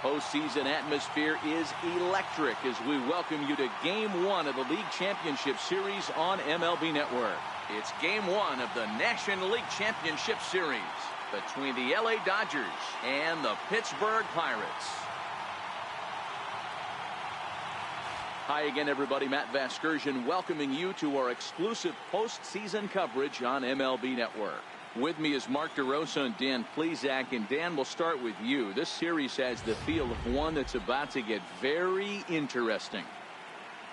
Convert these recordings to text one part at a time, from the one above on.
Postseason atmosphere is electric as we welcome you to Game 1 of the League Championship Series on MLB Network. It's Game 1 of the National League Championship Series between the LA Dodgers and the Pittsburgh Pirates. Hi again, everybody. Matt Vasgersian welcoming you to our exclusive postseason coverage on MLB Network. With me is Mark DeRosa and Dan Plesac. And Dan, we'll start with you. This series has the feel of one that's about to get very interesting.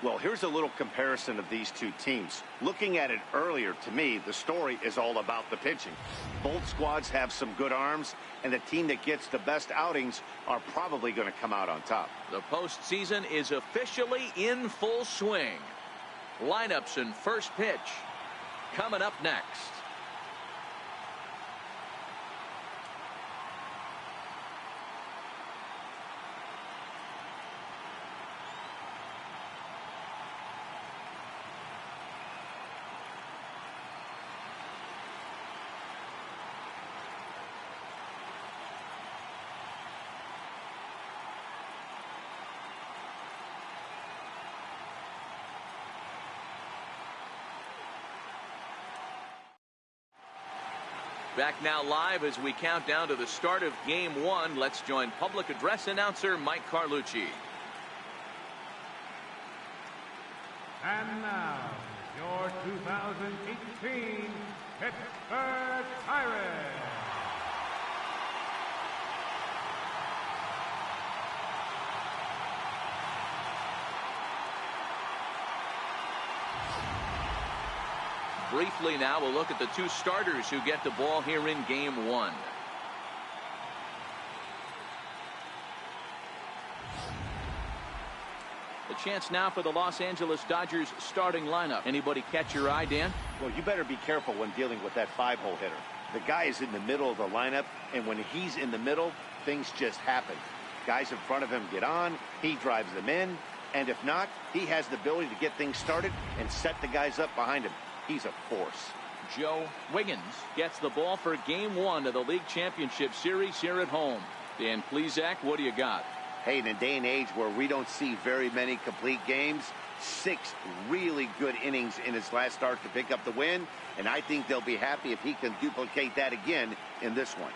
Well, here's a little comparison of these two teams. Looking at it earlier, to me, the story is all about the pitching. Both squads have some good arms, and the team that gets the best outings are probably going to come out on top. The postseason is officially in full swing. Lineups and first pitch coming up next. Back now live as we count down to the start of Game 1. Let's join public address announcer Mike Carlucci. And now, your 2018 Pittsburgh Pirates. Briefly now, we'll look at the two starters who get the ball here in Game 1. The chance now for the Los Angeles Dodgers starting lineup. Anybody catch your eye, Dan? Well, you better be careful when dealing with that 5-hole hitter. The guy is in the middle of the lineup, and when he's in the middle, things just happen. Guys in front of him get on, he drives them in, and if not, he has the ability to get things started and set the guys up behind him. He's a force. Joe Wiggins gets the ball for Game 1 of the League Championship Series here at home. Dan Plesac, what do you got? Hey, in a day and age where we don't see very many complete games, 6 really good innings in his last start to pick up the win, and I think they'll be happy if he can duplicate that again in this one.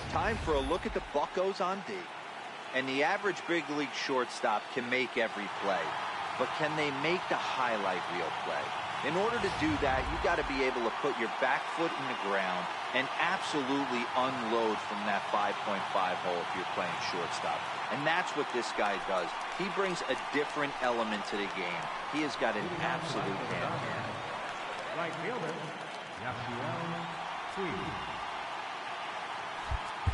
Time for a look at the Buccos on D. And the average big league shortstop can make every play. But can they make the highlight reel play? In order to do that, you got to be able to put your back foot in the ground and absolutely unload from that 5.5 hole if you're playing shortstop. And that's what this guy does. He brings a different element to the game. He has got an absolute hand. Right fielder, Yasiel Puig.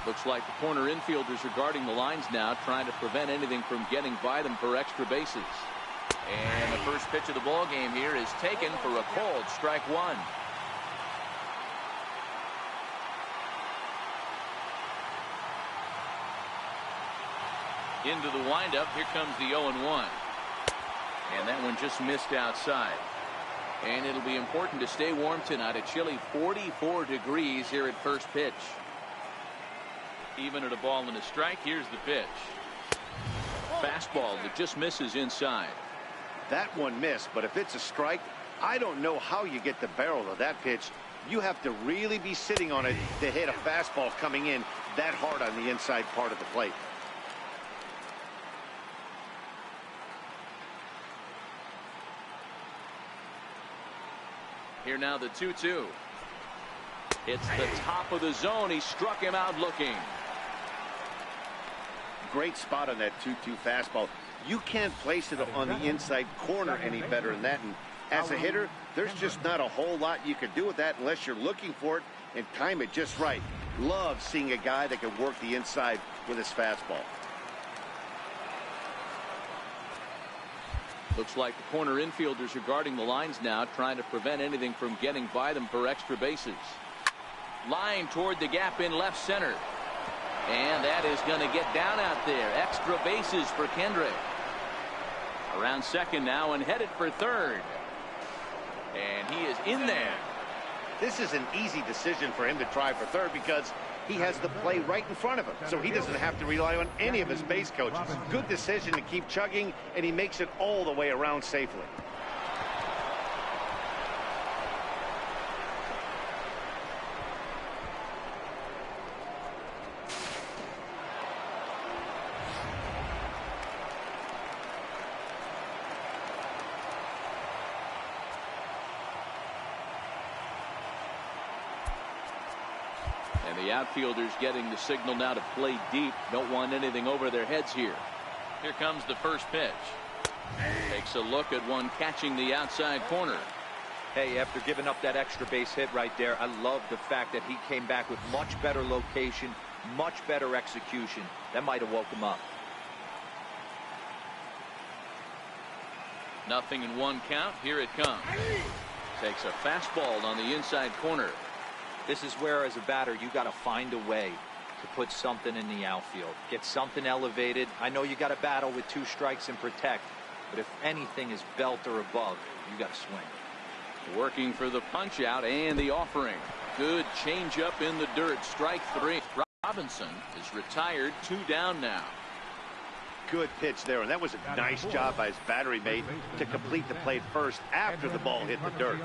Looks like the corner infielders are guarding the lines now, trying to prevent anything from getting by them for extra bases. And the first pitch of the ball game here is taken for a cold strike one. Into the windup. Here comes the 0-1. And that one just missed outside. And it'll be important to stay warm tonight. A chilly 44 degrees here at first pitch. Even at a ball and a strike, here's the pitch. Fastball that just misses inside. That one missed, but if it's a strike, I don't know how you get the barrel of that pitch. You have to really be sitting on it to hit a fastball coming in that hard on the inside part of the plate. Here now the 2-2. It's the top of the zone. He struck him out looking. Great spot on that 2-2 fastball. You can't place it on the inside corner any better than that. And as a hitter, there's just not a whole lot you can do with that unless you're looking for it and time it just right. Love seeing a guy that can work the inside with his fastball. Looks like the corner infielders are guarding the lines now, trying to prevent anything from getting by them for extra bases. Line toward the gap in left center. And that is going to get down out there. Extra bases for Kendrick. Around second now and headed for third. And he is in there. This is an easy decision for him to try for third because he has the play right in front of him, so he doesn't have to rely on any of his base coaches. Good decision to keep chugging, and he makes it all the way around safely. And the outfielders getting the signal now to play deep. Don't want anything over their heads here. Here comes the first pitch. Takes a look at one catching the outside corner. Hey, after giving up that extra base hit right there, I love the fact that he came back with much better location, much better execution. That might have woke him up. Nothing in one count. Here it comes. Takes a fastball on the inside corner. This is where, as a batter, you got to find a way to put something in the outfield. Get something elevated. I know you got to battle with 2 strikes and protect, but if anything is belt or above, you got to swing. Working for the punch out and the offering. Good changeup in the dirt. Strike 3. Robinson is retired. 2 down now. Good pitch there, and that was a nice job by his battery mate to complete the play first after the ball hit the dirt.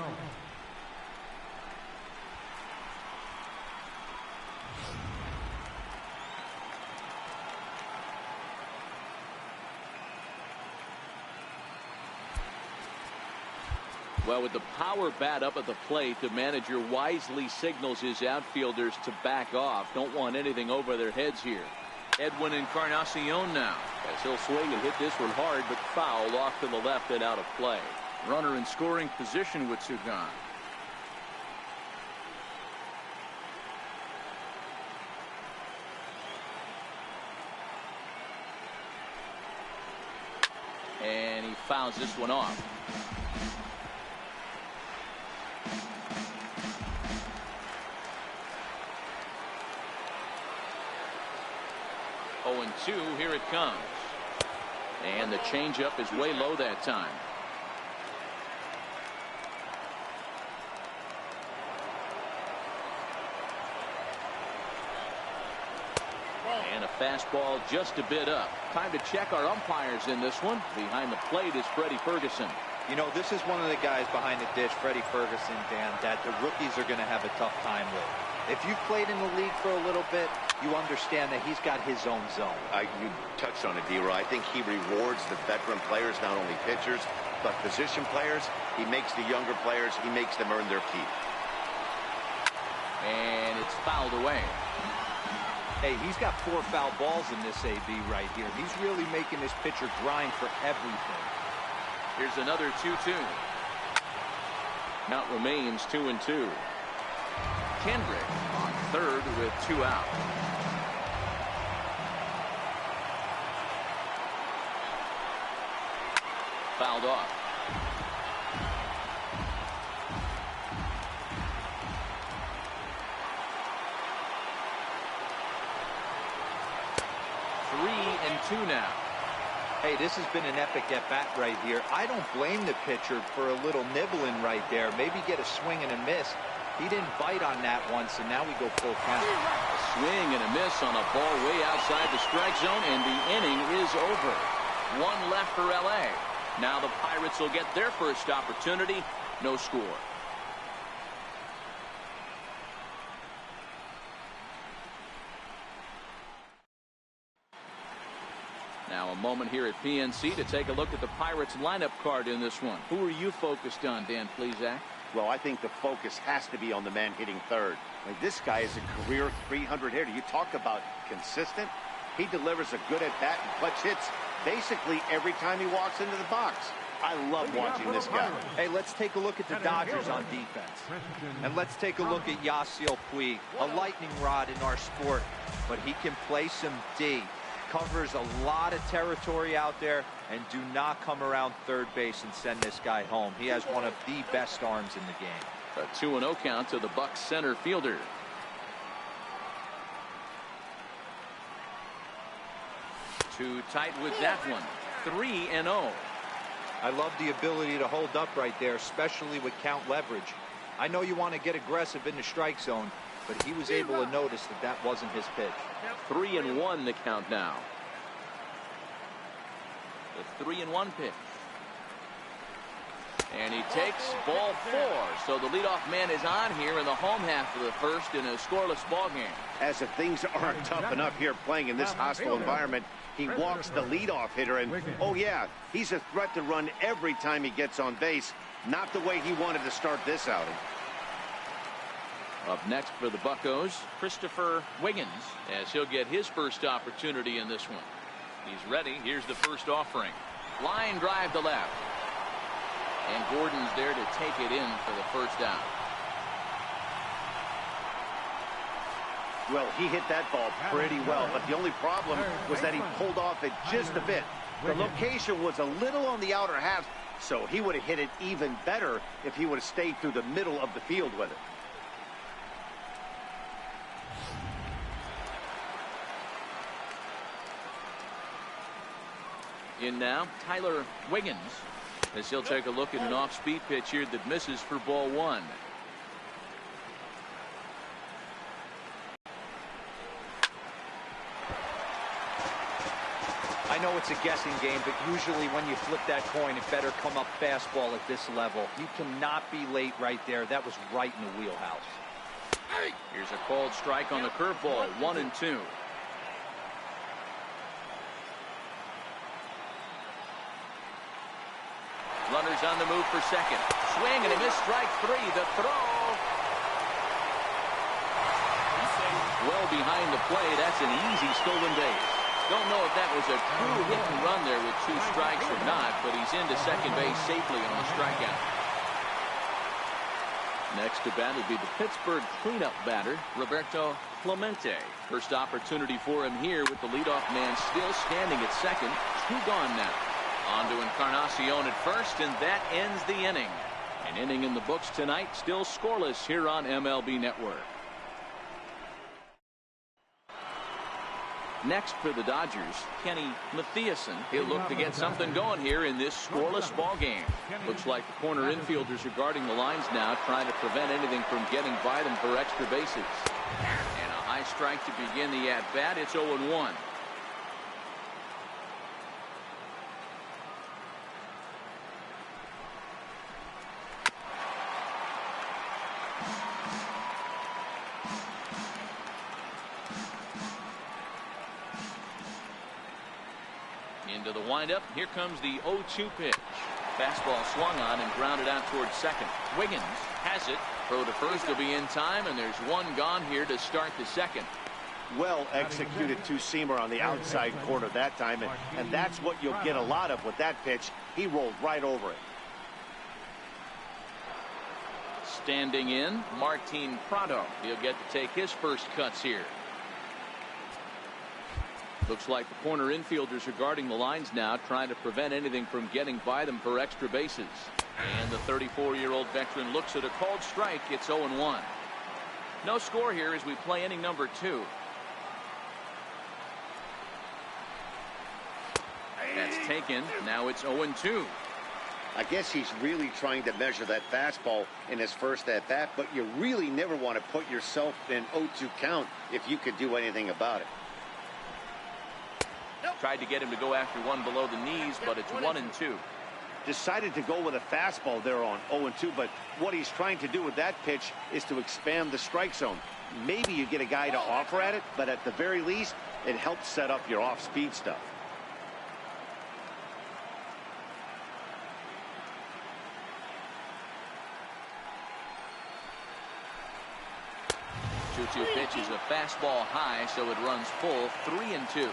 Well, with the power bat up at the plate, the manager wisely signals his outfielders to back off. Don't want anything over their heads here. Edwin Encarnacion now, as he'll swing and hit this one hard, but foul off to the left and out of play. Runner in scoring position with 2 gone. And he fouls this one off. Oh, 2, here it comes. And the changeup is way low that time. And a fastball just a bit up. Time to check our umpires in this one. Behind the plate is Freddie Ferguson. You know, this is one of the guys behind the dish, Freddie Ferguson, Dan, that the rookies are going to have a tough time with. If you've played in the league for a little bit, you understand that he's got his own zone. You touched on it, D-Roy. I think he rewards the veteran players, not only pitchers, but position players. He makes the younger players, he makes them earn their keep. And it's fouled away. Hey, he's got 4 foul balls in this AB right here. He's really making this pitcher grind for everything. Here's another 2-2. Count remains 2-2. Kendrick on third with 2 out. Fouled off. Three and 2 now. Hey, this has been an epic at-bat right here. I don't blame the pitcher for a little nibbling right there. Maybe get a swing and a miss. He didn't bite on that once, and now we go full count. A swing and a miss on a ball way outside the strike zone, and the inning is over. 1 left for LA. Now the Pirates will get their first opportunity. No score. Now a moment here at PNC to take a look at the Pirates lineup card in this one. Who are you focused on, Dan Plesac? Well, I think the focus has to be on the man hitting third. I mean, this guy is a career 300 hitter. You talk about consistent. He delivers a good at-bat and clutch hits basically every time he walks into the box. I love watching this guy. Hey, let's take a look at the Dodgers on defense. And let's take a look at Yasiel Puig, a lightning rod in our sport, but he can play some D. Covers a lot of territory out there, and do not come around third base and send this guy home. He has one of the best arms in the game. A 2-0 count to the Bucs center fielder. Too tight with that one. 3-0. I love the ability to hold up right there, especially with count leverage. I know you want to get aggressive in the strike zone, but he was able to notice that that wasn't his pitch. 3-1 the count now. The 3-1 pitch. And he takes ball 4. So the leadoff man is on here in the home half of the first in a scoreless ball game. As if things aren't tough enough here playing in this hostile environment, he walks the leadoff hitter, and oh yeah, he's a threat to run every time he gets on base. Not the way he wanted to start this outing. Up next for the Buccos, Christopher Wiggins, as he'll get his first opportunity in this one. He's ready. Here's the first offering. Line drive to left. And Gordon's there to take it in for the first out. Well, he hit that ball pretty well, but the only problem was that he pulled off it just a bit. The location was a little on the outer half, so he would have hit it even better if he would have stayed through the middle of the field with it. In now, Tyler Wiggins, as he'll take a look at an off-speed pitch here that misses for ball 1. I know it's a guessing game, but usually when you flip that coin, it better come up fastball at this level. You cannot be late right there. That was right in the wheelhouse. Here's a called strike on the curveball, 1-2. Runners on the move for second. Swing and a miss, strike 3. The throw. Well behind the play. That's an easy stolen base. Don't know if that was a true hit and run there with 2 strikes or not, but he's into second base safely on the strikeout. Next to bat will be the Pittsburgh cleanup batter, Roberto Clemente. First opportunity for him here with the leadoff man still standing at second. 2 gone now. On to Encarnacion at first, and that ends the inning. An inning in the books tonight, still scoreless here on MLB Network. Next for the Dodgers, Kenny Mathiasen. He'll look to get something going here in this scoreless ball game. Looks like the corner infielders are guarding the lines now, trying to prevent anything from getting by them for extra bases. And a high strike to begin the at-bat. It's 0-1. Into the windup. Here comes the 0-2 pitch. Fastball swung on and grounded out towards second. Wiggins has it. Throw to first will be in time, and there's 1 gone here to start the second. Well executed 2-seamer on the outside corner that time, and that's what you'll get a lot of with that pitch. He rolled right over it. Standing in, Martin Prado. He'll get to take his first cuts here. Looks like the corner infielders are guarding the lines now, trying to prevent anything from getting by them for extra bases. And the 34-year-old veteran looks at a called strike. It's 0-1. No score here as we play inning number 2. That's taken. Now it's 0-2. I guess he's really trying to measure that fastball in his first at-bat, but you really never want to put yourself in 0-2 count if you could do anything about it. Tried to get him to go after one below the knees, but it's 1-2. Decided to go with a fastball there on 0-2, but what he's trying to do with that pitch is to expand the strike zone. Maybe you get a guy to offer at it, but at the very least, it helps set up your off-speed stuff. Two pitch is a fastball high, so it runs full. 3-2.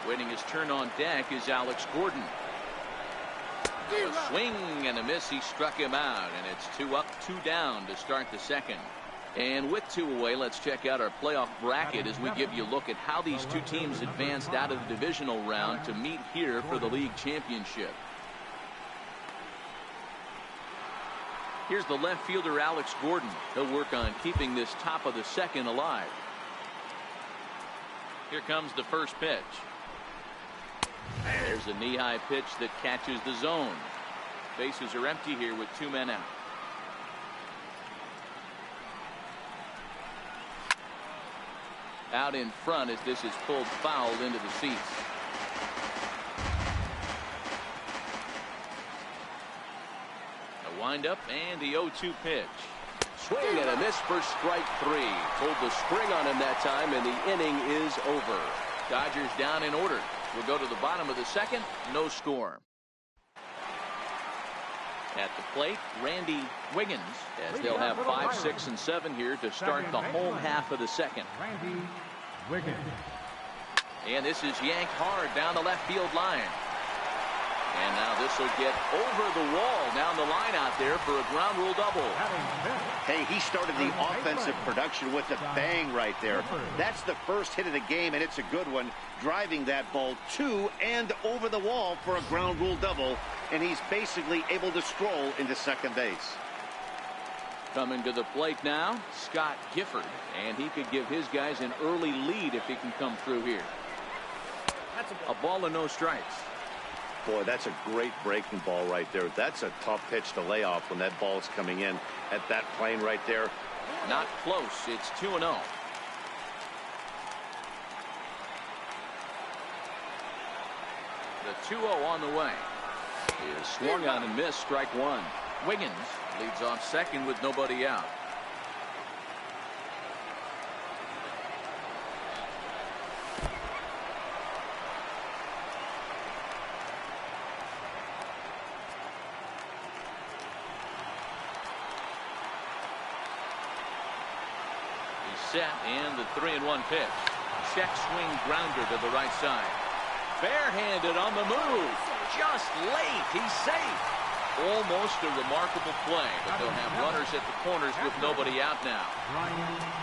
Waiting his turn on deck is Alex Gordon. A swing and a miss. He struck him out, and it's 2 up, 2 down to start the second. And with 2 away, let's check out our playoff bracket as we give you a look at how these 2 teams advanced out of the divisional round to meet here for the league championship. Here's the left fielder, Alex Gordon. He'll work on keeping this top of the second alive. Here comes the first pitch. There's a knee-high pitch that catches the zone. Bases are empty here with 2 men out. out in front as this is pulled foul into the seats. A windup and the 0-2 pitch. Swing and a miss for strike 3. Pulled the spring on him that time, and the inning is over. Dodgers down in order. We'll go to the bottom of the second. No score. At the plate, Randy Wiggins, as they'll have 5, 6, and 7 here to start the home half of the second. Randy Wiggins. And this is yanked hard down the left field line. And now this will get over the wall down the line out there for a ground rule double. Hey, he started the offensive production with a bang right there. That's the first hit of the game, and it's a good one, driving that ball to and over the wall for a ground rule double, and he's basically able to stroll into second base. Coming to the plate now, Scott Gifford, and he could give his guys an early lead if he can come through here. A ball and no strikes. Boy, that's a great breaking ball right there. That's a tough pitch to lay off when that ball's coming in at that plane right there. Not close. It's 2-0. The 2-0 on the way. Is swung on and missed. Strike 1. Wiggins leads off second with nobody out. Set and the 3-1 pitch. Check swing grounder to the right side. Barehanded on the move. Just late. He's safe. Almost a remarkable play, but they'll have runners at the corners with nobody out now.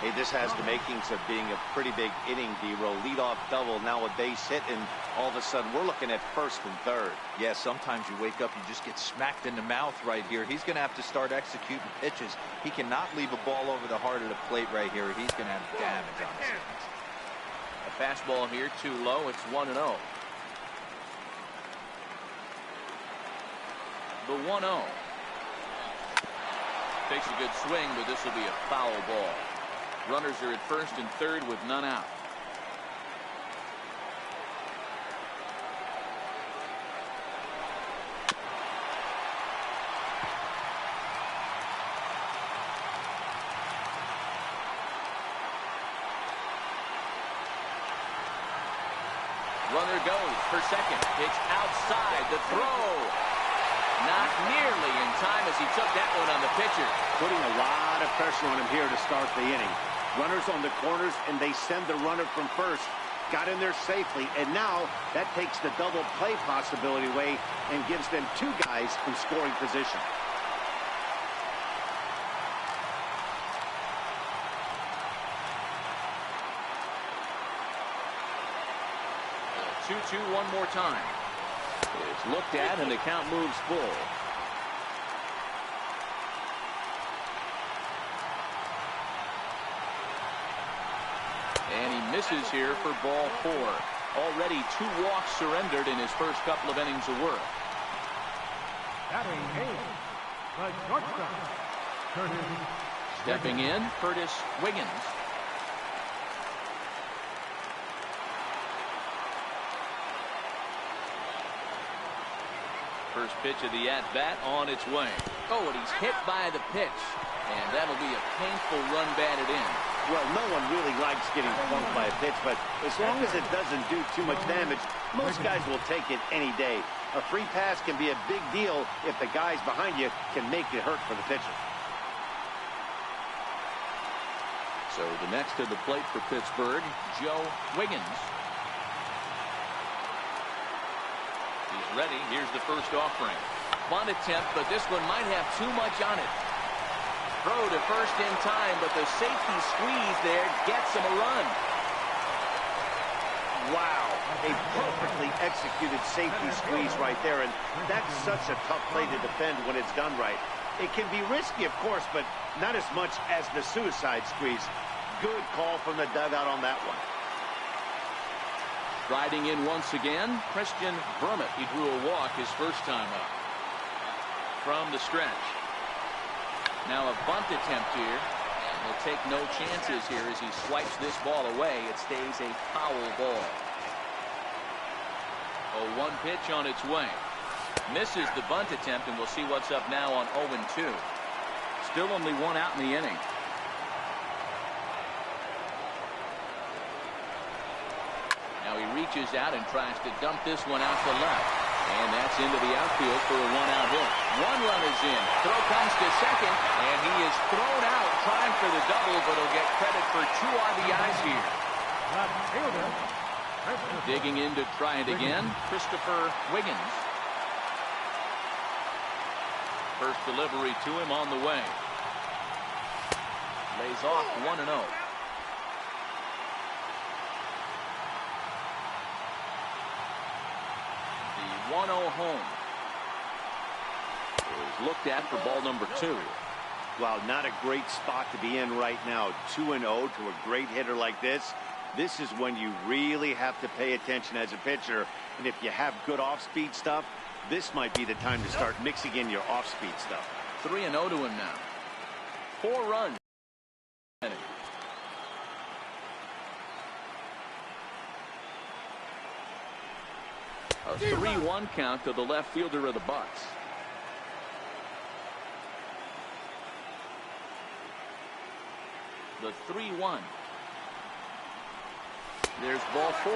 Hey, this has the makings of being a pretty big inning, D-Roll. Leadoff double, now a base hit, and all of a sudden we're looking at first and third. Yeah, sometimes you wake up, you just get smacked in the mouth right here. He's going to have to start executing pitches. He cannot leave a ball over the heart of the plate right here. He's going to have damage on his hands. A fastball here too low. It's 1-0. The 1-0. Takes a good swing, but this will be a foul ball. Runners are at first and third with none out. Runner goes for second. Pitch outside. The throw. Not nearly in time as he took that one on the pitcher. Putting a lot of pressure on him here to start the inning. Runners on the corners, and they send the runner from first. Got in there safely, and now that takes the double play possibility away and gives them 2 guys in scoring position. The 2-2 one more time. It's looked at and the count moves full. And he misses here for ball 4. Already 2 walks surrendered in his first couple of innings of work. Batting 8, the shortstop, Curtis. Stepping in, Curtis Wiggins. First pitch of the at-bat on its way. Oh, and he's hit by the pitch. And that'll be a painful run batted in. Well, no one really likes getting punked by a pitch, but as long as it doesn't do too much damage, most guys will take it any day. A free pass can be a big deal if the guys behind you can make it hurt for the pitcher. So the next to the plate for Pittsburgh, Joe Wiggins. He's ready. Here's the first offering. Bunt attempt, but this one might have too much on it. Throw to first in time, but the safety squeeze there gets him a run. Wow, a perfectly executed safety squeeze right there, and that's such a tough play to defend when it's done right. It can be risky, of course, but not as much as the suicide squeeze. Good call from the dugout on that one. Riding in once again, Christian Brummett. He drew a walk his first time up. From the stretch. Now a bunt attempt here. He'll take no chances here as he swipes this ball away. It stays a foul ball. 0-1 pitch on its way. Misses the bunt attempt, and we'll see what's up now on 0-2. Still only one out in the inning. Now he reaches out and tries to dump this one out to left. And that's into the outfield for a one-out hit. One run is in. Throw comes to second, and he is thrown out trying for the double, but he'll get credit for 2 RBIs here. Digging in to try it again, Christopher Wiggins. First delivery to him on the way. Lays off 1-0. The 1-0 home is looked at for ball number 2. Well, not a great spot to be in right now. 2-0 to a great hitter like this. This is when you really have to pay attention as a pitcher. And if you have good off-speed stuff, this might be the time to start mixing in your off-speed stuff. 3-0 to him now. 4 runs. A 3-1 count to the left fielder of the Bucks. The 3-1. There's ball 4.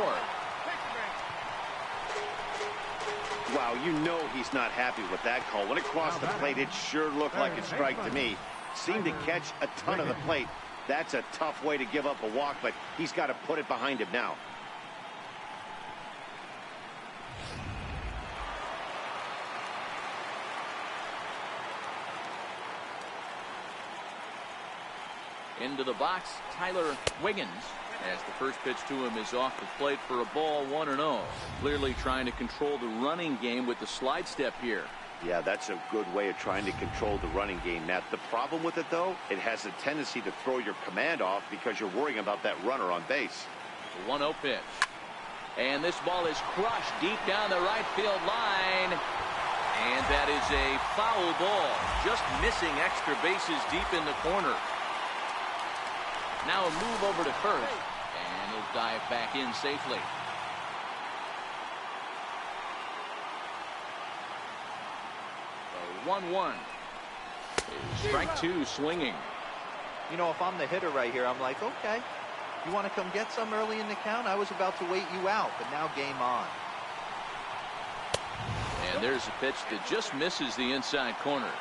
Wow, you know he's not happy with that call. When it crossed the plate, it sure looked like a strike to me. Seemed to catch a ton of the plate. That's a tough way to give up a walk, but he's got to put it behind him now. Into the box, Tyler Wiggins, as the first pitch to him is off the plate for a ball, 1-0. Clearly trying to control the running game with the slide step here. Yeah, that's a good way of trying to control the running game, Matt. The problem with it, though, it has a tendency to throw your command off because you're worrying about that runner on base. The 1-0 pitch. And this ball is crushed deep down the right field line. And that is a foul ball. Just missing extra bases deep in the corner. Now a move over to first, and he'll dive back in safely. The 1-1. Strike 2 swinging. You know, if I'm the hitter right here, I'm like, okay, you want to come get some early in the count? I was about to wait you out, but now game on. And there's a pitch that just misses the inside corner.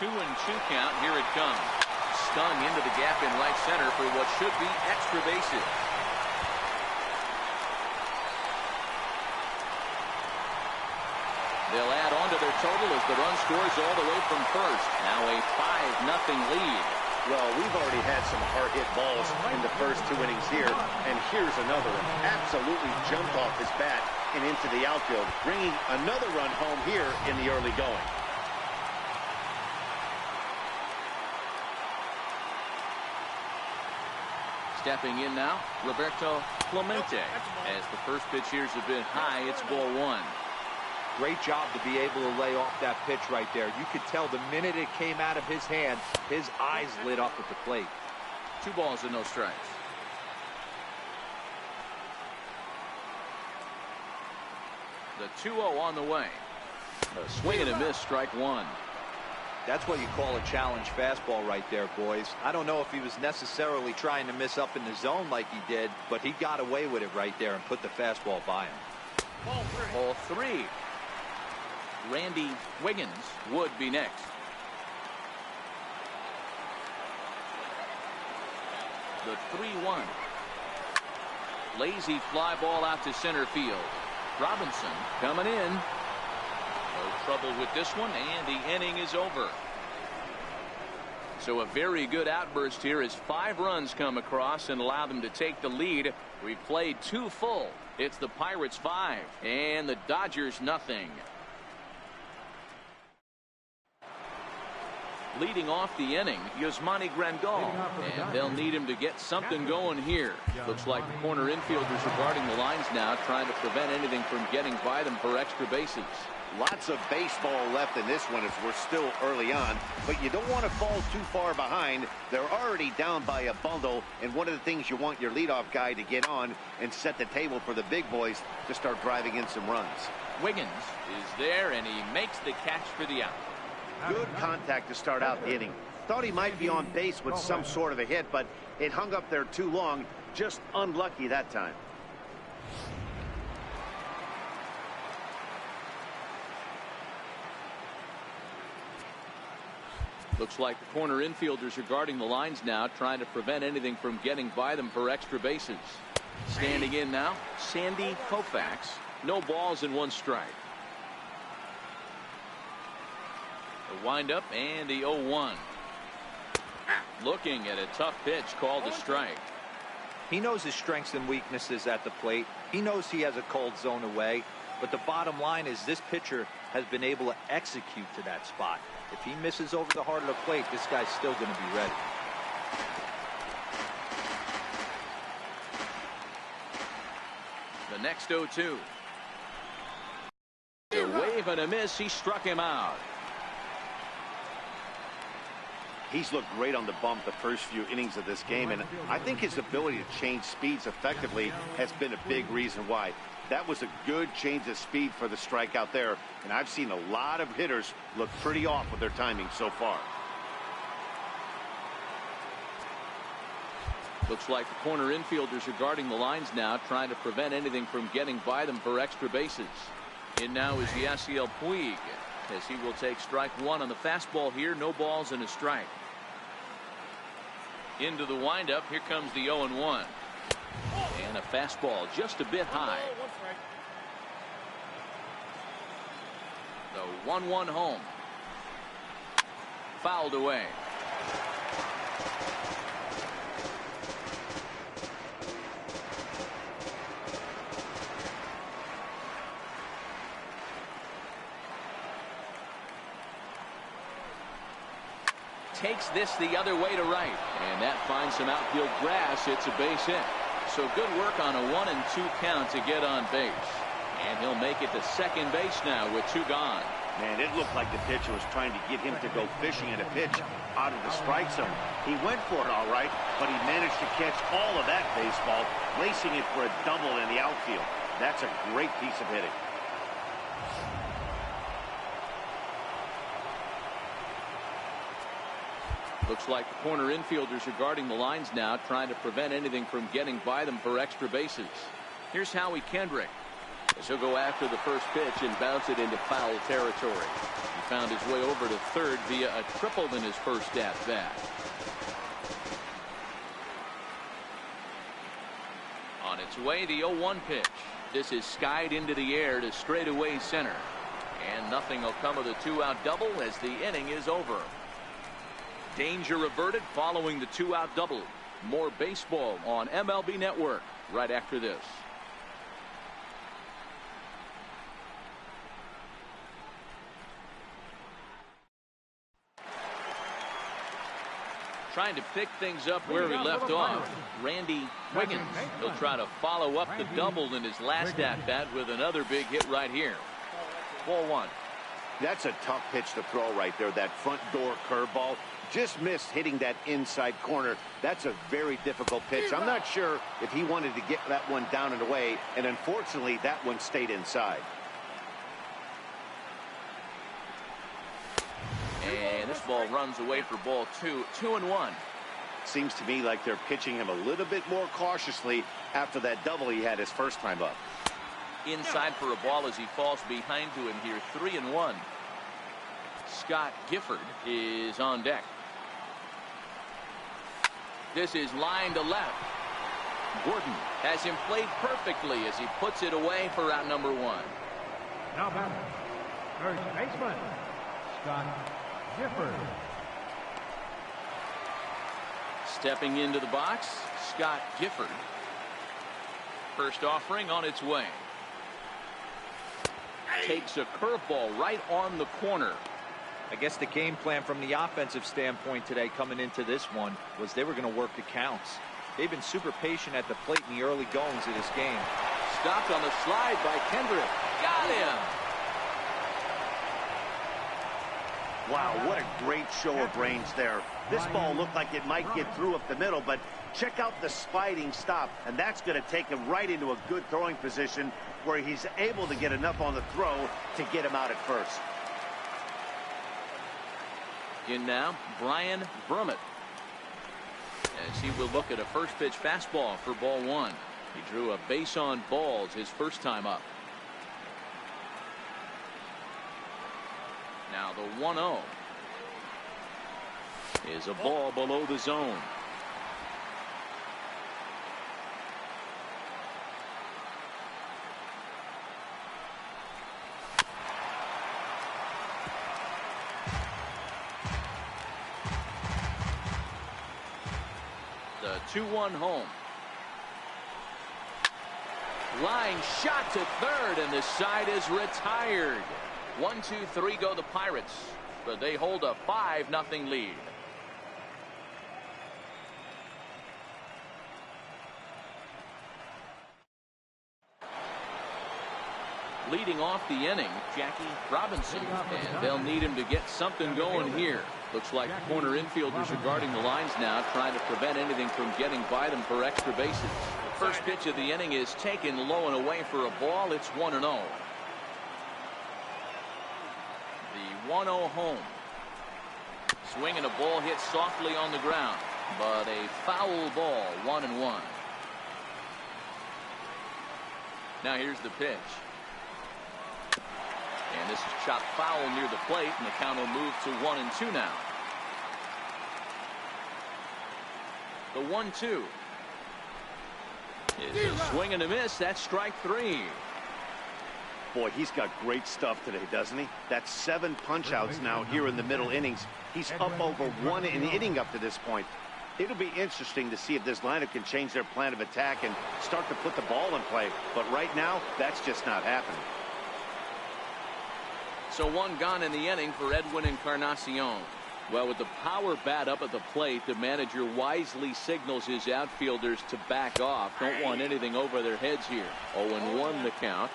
2-2 count. Here it comes. Stung into the gap in right center for what should be extra bases. They'll add on to their total as the run scores all the way from first. Now a 5-0 lead. Well, we've already had some hard-hit balls in the first 2 innings here, and here's another one. Absolutely jumped off his bat and into the outfield, bringing another run home here in the early going. Stepping in now, Roberto Clemente. As the first pitch here's a bit high, it's ball 1. Great job to be able to lay off that pitch right there. You could tell the minute it came out of his hand, his eyes lit up at the plate. 2 balls and no strikes. The 2-0 on the way. A swing and a miss, strike 1. That's what you call a challenge fastball right there, boys. I don't know if he was necessarily trying to miss up in the zone like he did, but he got away with it right there and put the fastball by him. Ball 3. Randy Wiggins would be next. The 3-1. Lazy fly ball out to center field. Robinson coming in. No trouble with this one, and the inning is over. So a very good outburst here as 5 runs come across and allow them to take the lead. We've played 2 full. It's the Pirates 5 and the Dodgers nothing. Leading off the inning, Yasmani Grandal, and they'll need him to get something going here. Looks like the corner infielders are guarding the lines now, trying to prevent anything from getting by them for extra bases. Lots of baseball left in this one as we're still early on, but you don't want to fall too far behind. They're already down by a bundle, and one of the things you want your leadoff guy to get on and set the table for the big boys to start driving in some runs. Wiggins is there, and he makes the catch for the out. Good contact to start out the inning. Thought he might be on base with some sort of a hit, but it hung up there too long. Just unlucky that time. Looks like the corner infielders are guarding the lines now, trying to prevent anything from getting by them for extra bases. Standing in now, Sandy Koufax. No balls and 1 strike. The windup and the 0-1. Looking at a tough pitch called a strike. He knows his strengths and weaknesses at the plate. He knows he has a cold zone away. But the bottom line is this pitcher has been able to execute to that spot. If he misses over the heart of the plate, this guy's still going to be ready. The next 0-2. A wave and a miss. He struck him out. He's looked great on the bump the first few innings of this game, and I think his ability to change speeds effectively has been a big reason why. That was a good change of speed for the strikeout there, and I've seen a lot of hitters look pretty off with their timing so far. Looks like the corner infielders are guarding the lines now, trying to prevent anything from getting by them for extra bases. In now is Yasiel Puig, as he will take strike 1 on the fastball here. No balls and a strike. Into the windup. Here comes the 0-1. And a fastball just a bit high. The 1-1 home. Fouled away. Takes this the other way to right, and that finds some outfield grass. It's a base hit. So good work on a 1-2 count to get on base, and he'll make it to second base now with 2 gone. Man, it looked like the pitcher was trying to get him to go fishing in a pitch out of the strike zone. He went for it all right, but he managed to catch all of that baseball, lacing it for a double in the outfield. That's a great piece of hitting. Looks like the corner infielders are guarding the lines now, trying to prevent anything from getting by them for extra bases. Here's Howie Kendrick, as he'll go after the first pitch and bounce it into foul territory. He found his way over to third via a triple in his first at bat. On its way, the 0-1 pitch. This is skied into the air to straightaway center, and nothing will come of the 2-out double as the inning is over. Danger averted following the 2-out double. More baseball on MLB Network right after this. Trying to pick things up where he left off, Randy Wiggins. He'll try to follow up the double in his last at-bat with another big hit right here. Ball 1. That's a tough pitch to throw right there. That front door curveball just missed hitting that inside corner. That's a very difficult pitch. I'm not sure if he wanted to get that one down and away, and unfortunately that one stayed inside. And this ball runs away for ball 2. 2-1. Seems to me like they're pitching him a little bit more cautiously after that double he had his first time up. Inside for a ball as he falls behind to him here. 3-1. Scott Gifford is on deck. This is line to left. Gordon has him played perfectly as he puts it away for out number 1. Now batter, first baseman, Scott Gifford. Stepping into the box, Scott Gifford. First offering on its way. Takes a curveball right on the corner. I guess the game plan from the offensive standpoint today coming into this one was they were going to work the counts. They've been super patient at the plate in the early goings of this game. Stopped on the slide by Kendrick. Got him. Wow, what a great show of range there. This ball looked like it might get through up the middle, but check out the sliding stop, and that's going to take him right into a good throwing position where he's able to get enough on the throw to get him out at first. In now, Brian Brummett, as he will look at a first pitch fastball for ball one. He drew a base on balls his first time up. Now the 1-0 is a ball below the zone. The 2-1 home. Line shot to third, and the side is retired. 1-2-3 go the Pirates, but they hold a 5-0 lead. Leading off the inning, Jackie Robinson, and they'll need him to get something going here. Looks like the corner infielders are guarding the lines now, trying to prevent anything from getting by them for extra bases. The first pitch of the inning is taken low and away for a ball. It's 1-0. The 1-0 home. Swinging a ball hit softly on the ground, but a foul ball, 1-1. Now here's the pitch. And this is chopped foul near the plate, and the count will move to 1-2 now. The 1-2 is a swing and a miss. That's strike three. Boy, he's got great stuff today, doesn't he? That's 7 punch-outs now here in the middle innings. He's up over 1 an inning up to this point. It'll be interesting to see if this lineup can change their plan of attack and start to put the ball in play. But right now, that's just not happening. So one gone in the inning for Edwin Encarnacion. Well, with the power bat up at the plate, the manager wisely signals his outfielders to back off. Don't want anything over their heads here. 0-1 the count.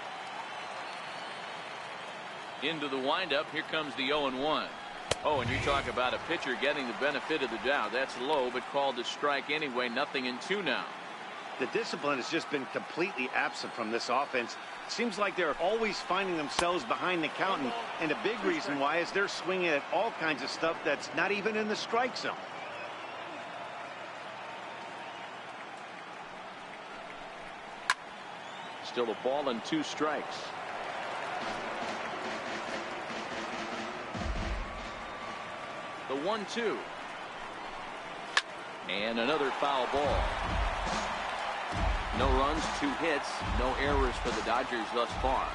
Into the windup. Here comes the 0-1. Oh, and you talk about a pitcher getting the benefit of the doubt. That's low, but called a strike anyway. 0-2 now. The discipline has just been completely absent from this offense. Seems like they're always finding themselves behind the count, and a big reason why is they're swinging at all kinds of stuff that's not even in the strike zone. Still a ball and 2 strikes. The 1-2. And another foul ball. No runs, 2 hits, no errors for the Dodgers thus far.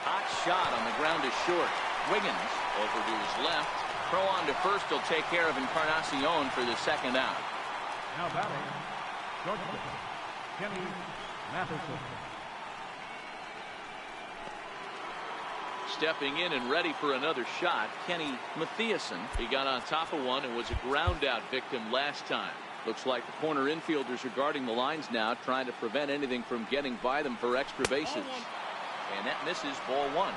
Hot shot on the ground is short. Wiggins over to his left. Throw on to first will take care of Encarnacion for the second out. Now batting, shortstop, Kenny Matheson. Stepping in and ready for another shot, Kenny Matheson. He got on top of one and was a ground out victim last time. Looks like the corner infielders are guarding the lines now, trying to prevent anything from getting by them for extra bases. And that misses, ball 1.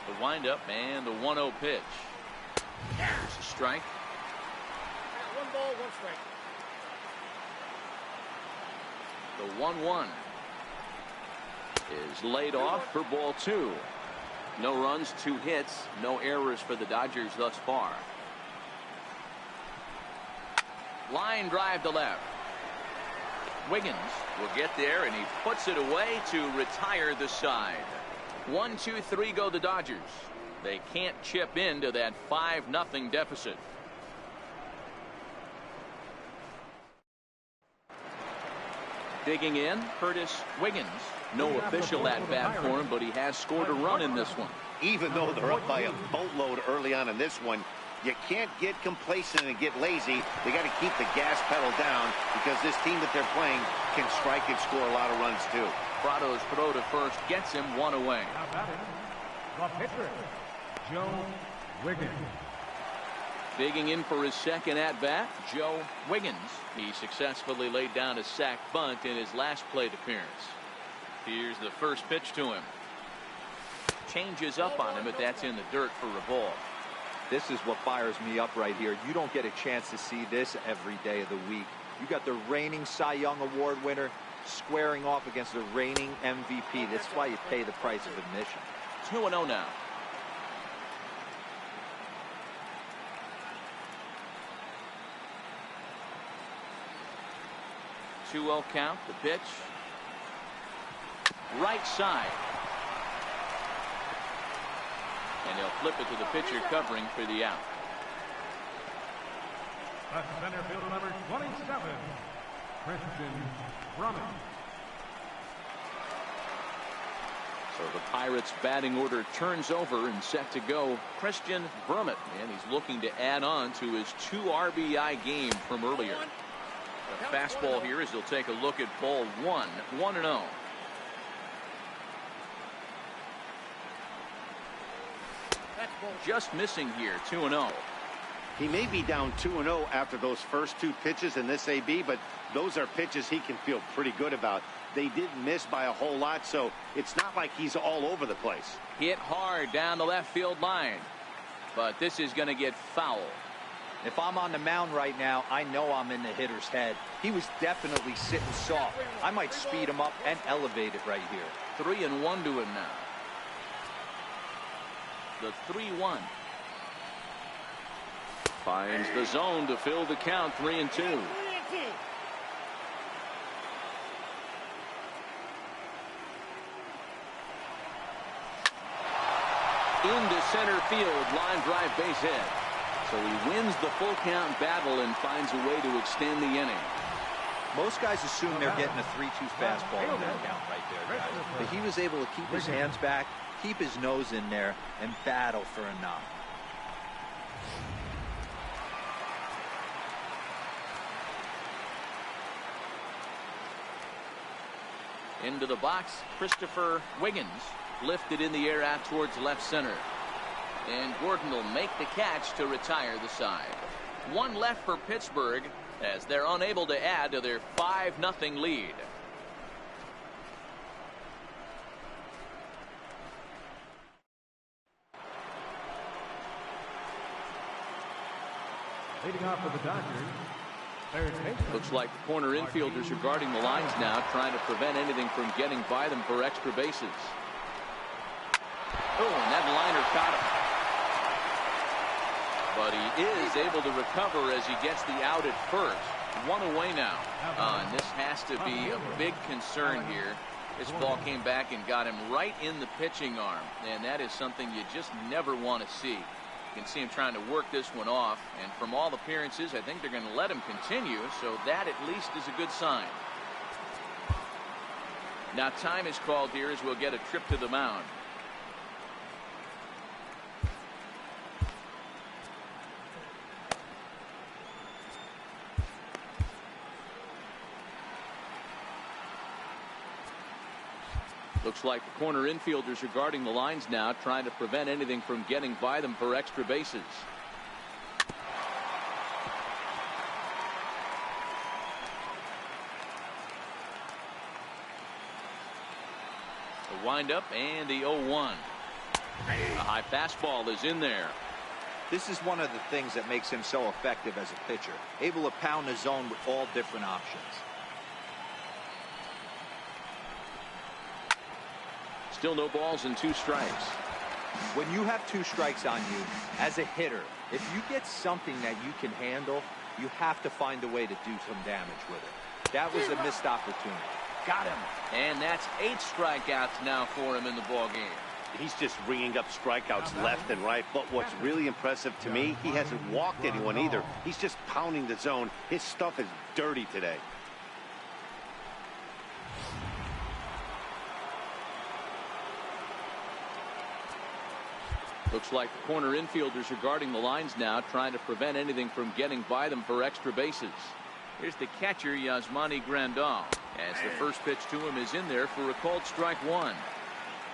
The windup and the 1-0 pitch. There's a strike. 1 ball, 1 strike. The 1-1 is laid off for ball 2. No runs, 2 hits, no errors for the Dodgers thus far. Line drive to left. Wiggins will get there, and he puts it away to retire the side. 1-2-3 go the Dodgers. They can't chip into that 5-0 deficit. Digging in, Curtis Wiggins. No official at bat for him, but he has scored a run in this one. Even though they're up by a boatload early on in this one, you can't get complacent and get lazy. They got to keep the gas pedal down because this team that they're playing can strike and score a lot of runs too. Prado's throw to first gets him 1 away. Now batting, the pitcher, Joe Wiggins. Digging in for his second at bat, Joe Wiggins. He successfully laid down a sac bunt in his last plate appearance. Here's the first pitch to him. Changes up on him, but that's in the dirt for a ball. This is what fires me up right here. You don't get a chance to see this every day of the week. You got the reigning Cy Young Award winner squaring off against the reigning MVP. That's why you pay the price of admission. 2-0 now. Two-0 count. The pitch. Right side. And he'll flip it to the pitcher covering for the out. That's center fielder number 27, Christian Brummett. So the Pirates batting order turns over and set to go. Christian Brummett, and he's looking to add on to his 2 RBI game from earlier. The fastball here as he'll take a look at ball 1, 1-0. Just missing here, 2-0. He may be down 2-0 after those first 2 pitches in this AB, but those are pitches he can feel pretty good about. They didn't miss by a whole lot, so it's not like he's all over the place. Hit hard down the left field line, but this is going to get foul. If I'm on the mound right now, I know I'm in the hitter's head. He was definitely sitting soft. I might speed him up and elevate it right here. 3-1 to him now. The 3-1. Finds the zone to fill the count. 3-2. Into center field, line drive, base hit. So he wins the full count battle and finds a way to extend the inning. Most guys assume they're getting a 3-2 fastball in that count right there, guys. But he was able to keep his hands back, keep his nose in there, and battle for a knock. Into the box, Christopher Wiggins lifted in the air out towards left center. And Gordon will make the catch to retire the side. 1 left for Pittsburgh as they're unable to add to their 5-0 lead. Leading off for the Dodgers, third baseman. Looks like the corner infielders are guarding the lines now, trying to prevent anything from getting by them for extra bases. Oh, and that liner caught him. But he is able to recover as he gets the out at first. 1 away now. And this has to be a big concern here. This ball came back and got him right in the pitching arm. And that is something you just never want to see. You can see him trying to work this one off. And from all appearances, I think they're going to let him continue. So that at least is a good sign. Now time is called here as we'll get a trip to the mound. Looks like the corner infielders are guarding the lines now, trying to prevent anything from getting by them for extra bases. The windup and the 0-1. A high fastball is in there. This is one of the things that makes him so effective as a pitcher, able to pound the zone with all different options. Still no balls and 2 strikes. When you have 2 strikes on you, as a hitter, if you get something that you can handle, you have to find a way to do some damage with it. That was a missed opportunity. Got him. And that's 8 strikeouts now for him in the ball game. He's just ringing up strikeouts left and right. But what's really impressive to me, he hasn't walked anyone either. He's just pounding the zone. His stuff is dirty today. Looks like the corner infielders are guarding the lines now, trying to prevent anything from getting by them for extra bases. Here's the catcher, Yasmani Grandal, as the first pitch to him is in there for a called strike 1.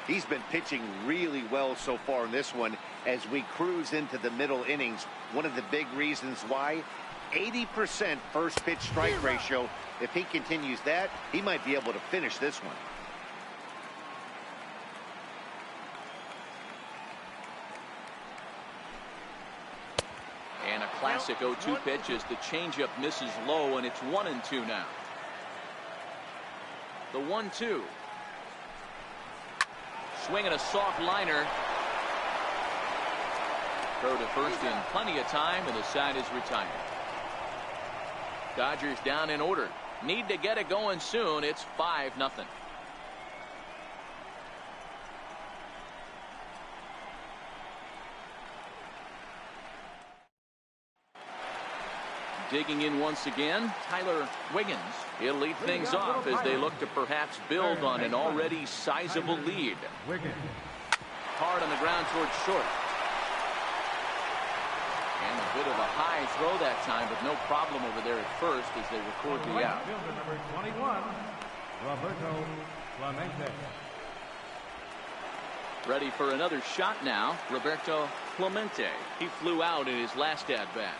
He's been pitching really well so far in this one as we cruise into the middle innings. One of the big reasons why, 80% first pitch strike ratio. If he continues that, he might be able to finish this one. classic 0-2 pitch as the changeup misses low, and it's 1-2 now. The 1-2. Swinging a soft liner. Throw to first in plenty of time, and the side is retired. Dodgers down in order. Need to get it going soon. It's 5-0. Digging in once again, Tyler Wiggins. He'll lead things off as they look to perhaps build on an already sizable lead. Hard on the ground towards short. And a bit of a high throw that time, but no problem over there at first as they record the out. Number 21, Roberto Clemente. Ready for another shot now, Roberto Clemente. He flew out in his last at-bat.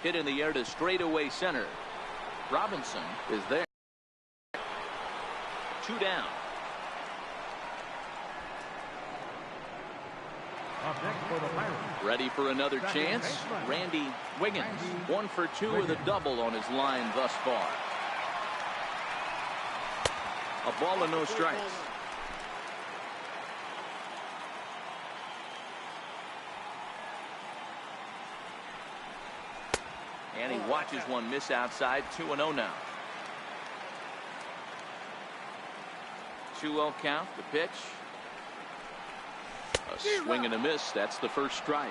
Hit in the air to straightaway center. Robinson is there. 2 down. Up next for the Pirates. Ready for another chance. Randy Wiggins. 1 for 2 with a double on his line thus far. A ball and no strikes. And he watches one miss outside. 2-0 now. 2-0 count. The pitch. A swing and a miss. That's the first strike.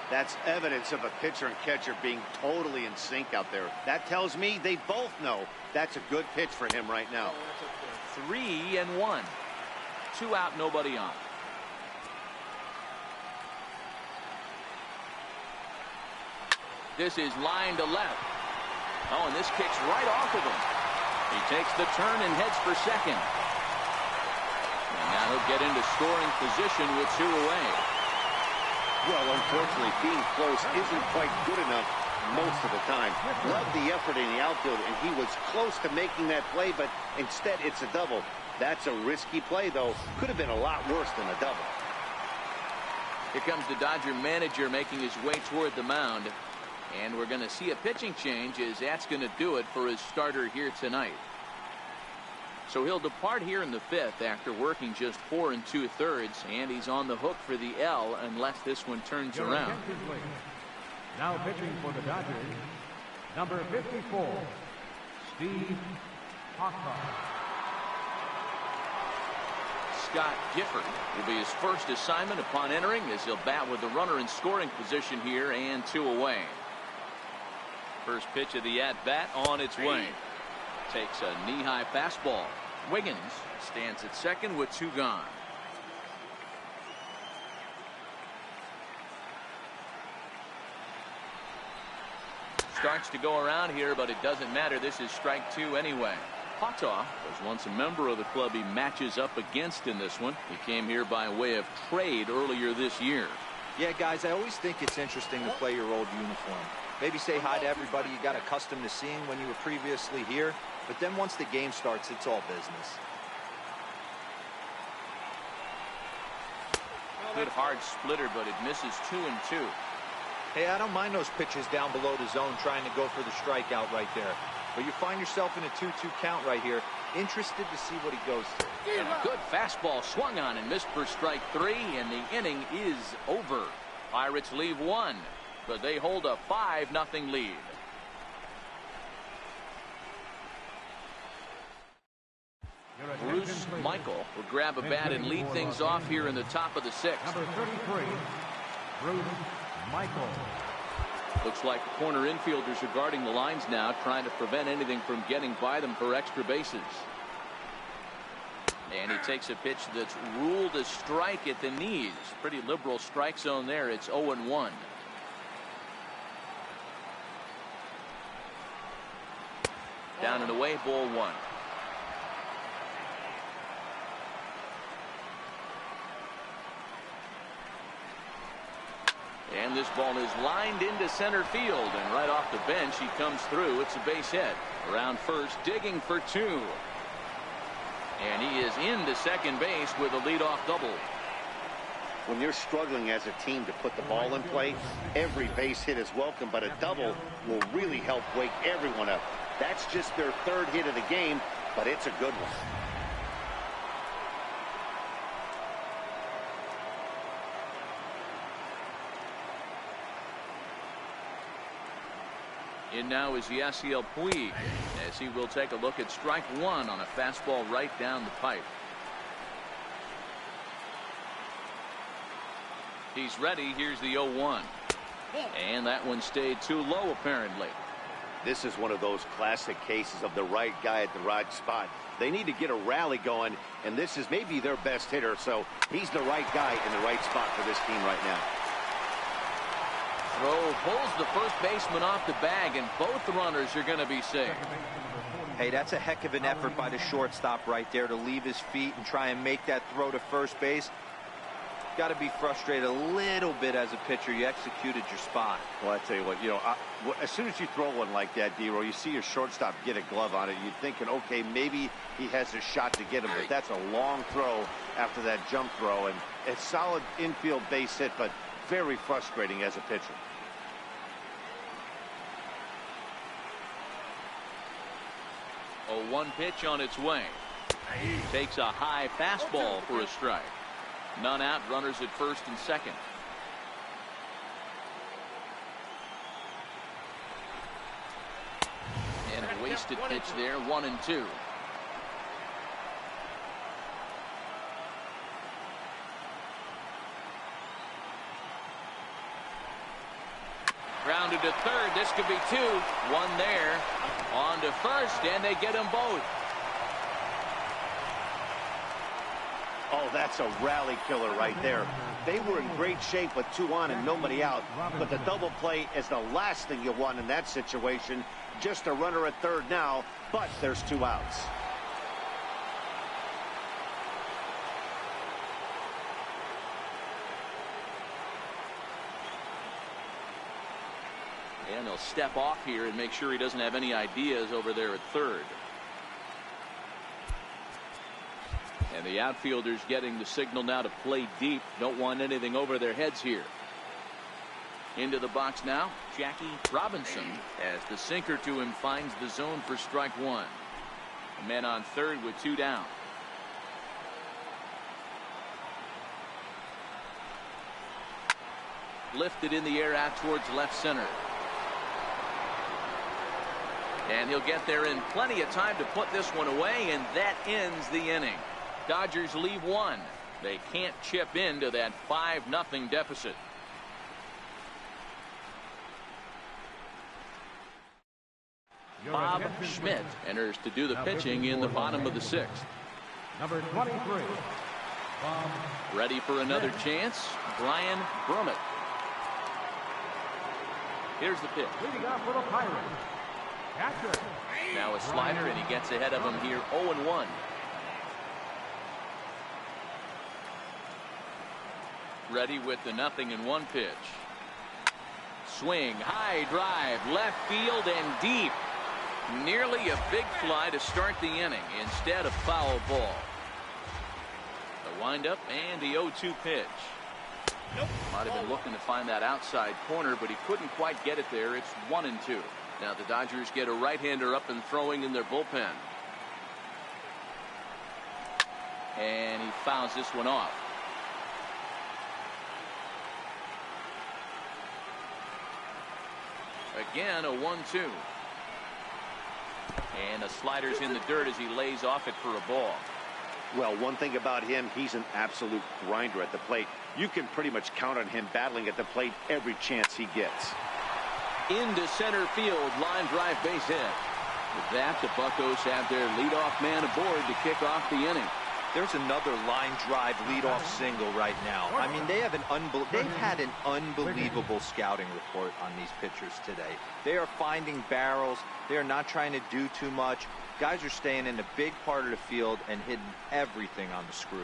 That's evidence of a pitcher and catcher being totally in sync out there. That tells me they both know that's a good pitch for him right now. 3-1. 2 out, nobody on. This is line to left. Oh, and this kicks right off of him. He takes the turn and heads for second. And now he'll get into scoring position with 2 away. Well, unfortunately, being close isn't quite good enough most of the time. Love the effort in the outfield, and he was close to making that play, but instead it's a double. That's a risky play, though. Could have been a lot worse than a double. Here comes the Dodger manager making his way toward the mound. And we're going to see a pitching change as that's going to do it for his starter here tonight. So he'll depart here in the 5th after working just 4 2/3, and he's on the hook for the L unless this one turns around. Now pitching for the Dodgers, number 54, Steve Hoffman. Scott Gifford will be his first assignment upon entering as he'll bat with the runner in scoring position here and 2 away. First pitch of the at-bat on its way. Takes a knee-high fastball. Wiggins stands at second with 2 gone. Starts to go around here, but it doesn't matter. This is strike 2 anyway. Potoff was once a member of the club he matches up against in this one. He came here by way of trade earlier this year. Yeah, guys, I always think it's interesting to play your old uniform. Maybe say hi to everybody you got accustomed to seeing when you were previously here. But then once the game starts, it's all business. Good hard splitter, but it misses 2-2. Hey, I don't mind those pitches down below the zone trying to go for the strikeout right there. But you find yourself in a 2-2 count right here. Interested to see what he goes to. And a good fastball swung on and missed for strike 3, and the inning is over. Pirates leave 1, but they hold a 5-0 lead. Bruce Michael will grab a bat and lead things off here in the top of the 6th. Number 33, Bruce Michael. Looks like the corner infielders are guarding the lines now, trying to prevent anything from getting by them for extra bases. And he takes a pitch that's ruled a strike at the knees. Pretty liberal strike zone there. It's 0-1. Down and away, ball 1. And this ball is lined into center field, and right off the bench he comes through. It's a base hit. Around first, digging for 2. And he is into second base with a leadoff double. When you're struggling as a team to put the ball in play, every base hit is welcome, but a double will really help wake everyone up. That's just their third hit of the game, but it's a good one. In now is Yasiel Puig, as he will take a look at strike one on a fastball right down the pipe. He's ready. Here's the 0-1. And that one stayed too low, apparently. This is one of those classic cases of the right guy at the right spot. They need to get a rally going, and this is maybe their best hitter, so he's the right guy in the right spot for this team right now. Throw pulls the first baseman off the bag, and both runners are going to be safe. Hey, that's a heck of an effort by the shortstop right there to leave his feet and try and make that throw to first base. Got to be frustrated a little bit as a pitcher. You executed your spot. Well, I tell you what, as soon as you throw one like that, D-Roll, you see your shortstop get a glove on it. You're thinking, okay, maybe he has a shot to get him, but that's a long throw after that jump throw, and a solid infield base hit, but very frustrating as a pitcher. A 1 pitch on its way. Takes a high fastball for a strike. None out, runners at first and second. And a wasted pitch there, 1-2. Grounded to third. This could be two. One there. On to first, and they get them both. Oh, that's a rally killer right there. They were in great shape with 2 on and nobody out, but the double play is the last thing you want in that situation. Just a runner at third now, but there's 2 outs. And he'll step off here and make sure he doesn't have any ideas over there at third. And the outfielders getting the signal now to play deep. Don't want anything over their heads here. Into the box now, Jackie Robinson, as the sinker to him finds the zone for strike one. A man on third with 2 down. Lifted in the air out towards left center. And he'll get there in plenty of time to put this one away, and that ends the inning. Dodgers leave 1. They can't chip into that 5-0 deficit. Bob Schmidt enters to do the pitching in the bottom of the 6th. Number 23. Ready for another chance, Brian Brummett. Here's the pitch. Leading off for the Pirates. Catcher. Now a slider, and he gets ahead of him here, 0-1. Ready with the 0-1 pitch. Swing, high drive, left field and deep. Nearly a big fly to start the inning instead of foul ball. The windup and the 0-2 pitch. Might have been looking to find that outside corner, but he couldn't quite get it there. It's 1-2. Now the Dodgers get a right-hander up and throwing in their bullpen. And he fouls this one off. Again, a 1-2. And the slider's in the dirt as he lays off it for a ball. Well, one thing about him, he's an absolute grinder at the plate. You can pretty much count on him battling at the plate every chance he gets. Into center field, line drive base hit. With that, the Buccos have their leadoff man aboard to kick off the inning. There's another line drive leadoff single right now. I mean, they've had an unbelievable scouting report on these pitchers today. They are finding barrels. They are not trying to do too much. Guys are staying in a big part of the field and hitting everything on the screws.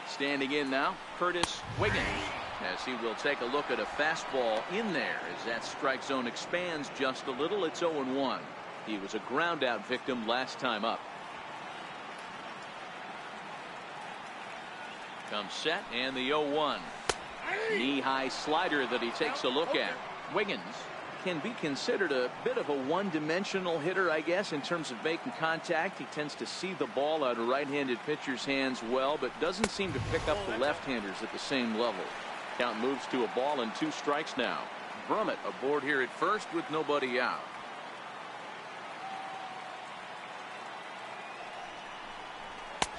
Standing in now, Curtis Wiggins. as he will take a look at a fastball in there as that strike zone expands just a little. It's 0-1. He was a ground out victim last time up. Comes set and the 0-1. Knee high slider that he takes a look at. Wiggins can be considered a bit of a one-dimensional hitter, I guess, in terms of making contact. He tends to see the ball out of right-handed pitchers' hands well, but doesn't seem to pick up the left-handers at the same level. Count moves to a ball and 2 strikes now. Brummett aboard here at first with nobody out.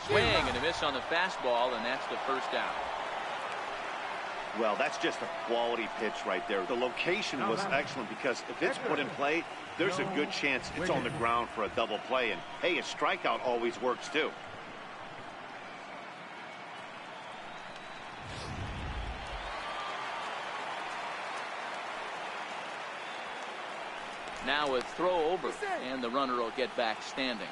Swing and a miss on the fastball, and that's the first out. Well, that's just a quality pitch right there. The location was excellent because if it's put in play, there's a good chance it's on the ground for a double play. And, hey, a strikeout always works, too. Now a throw over, and the runner will get back standing.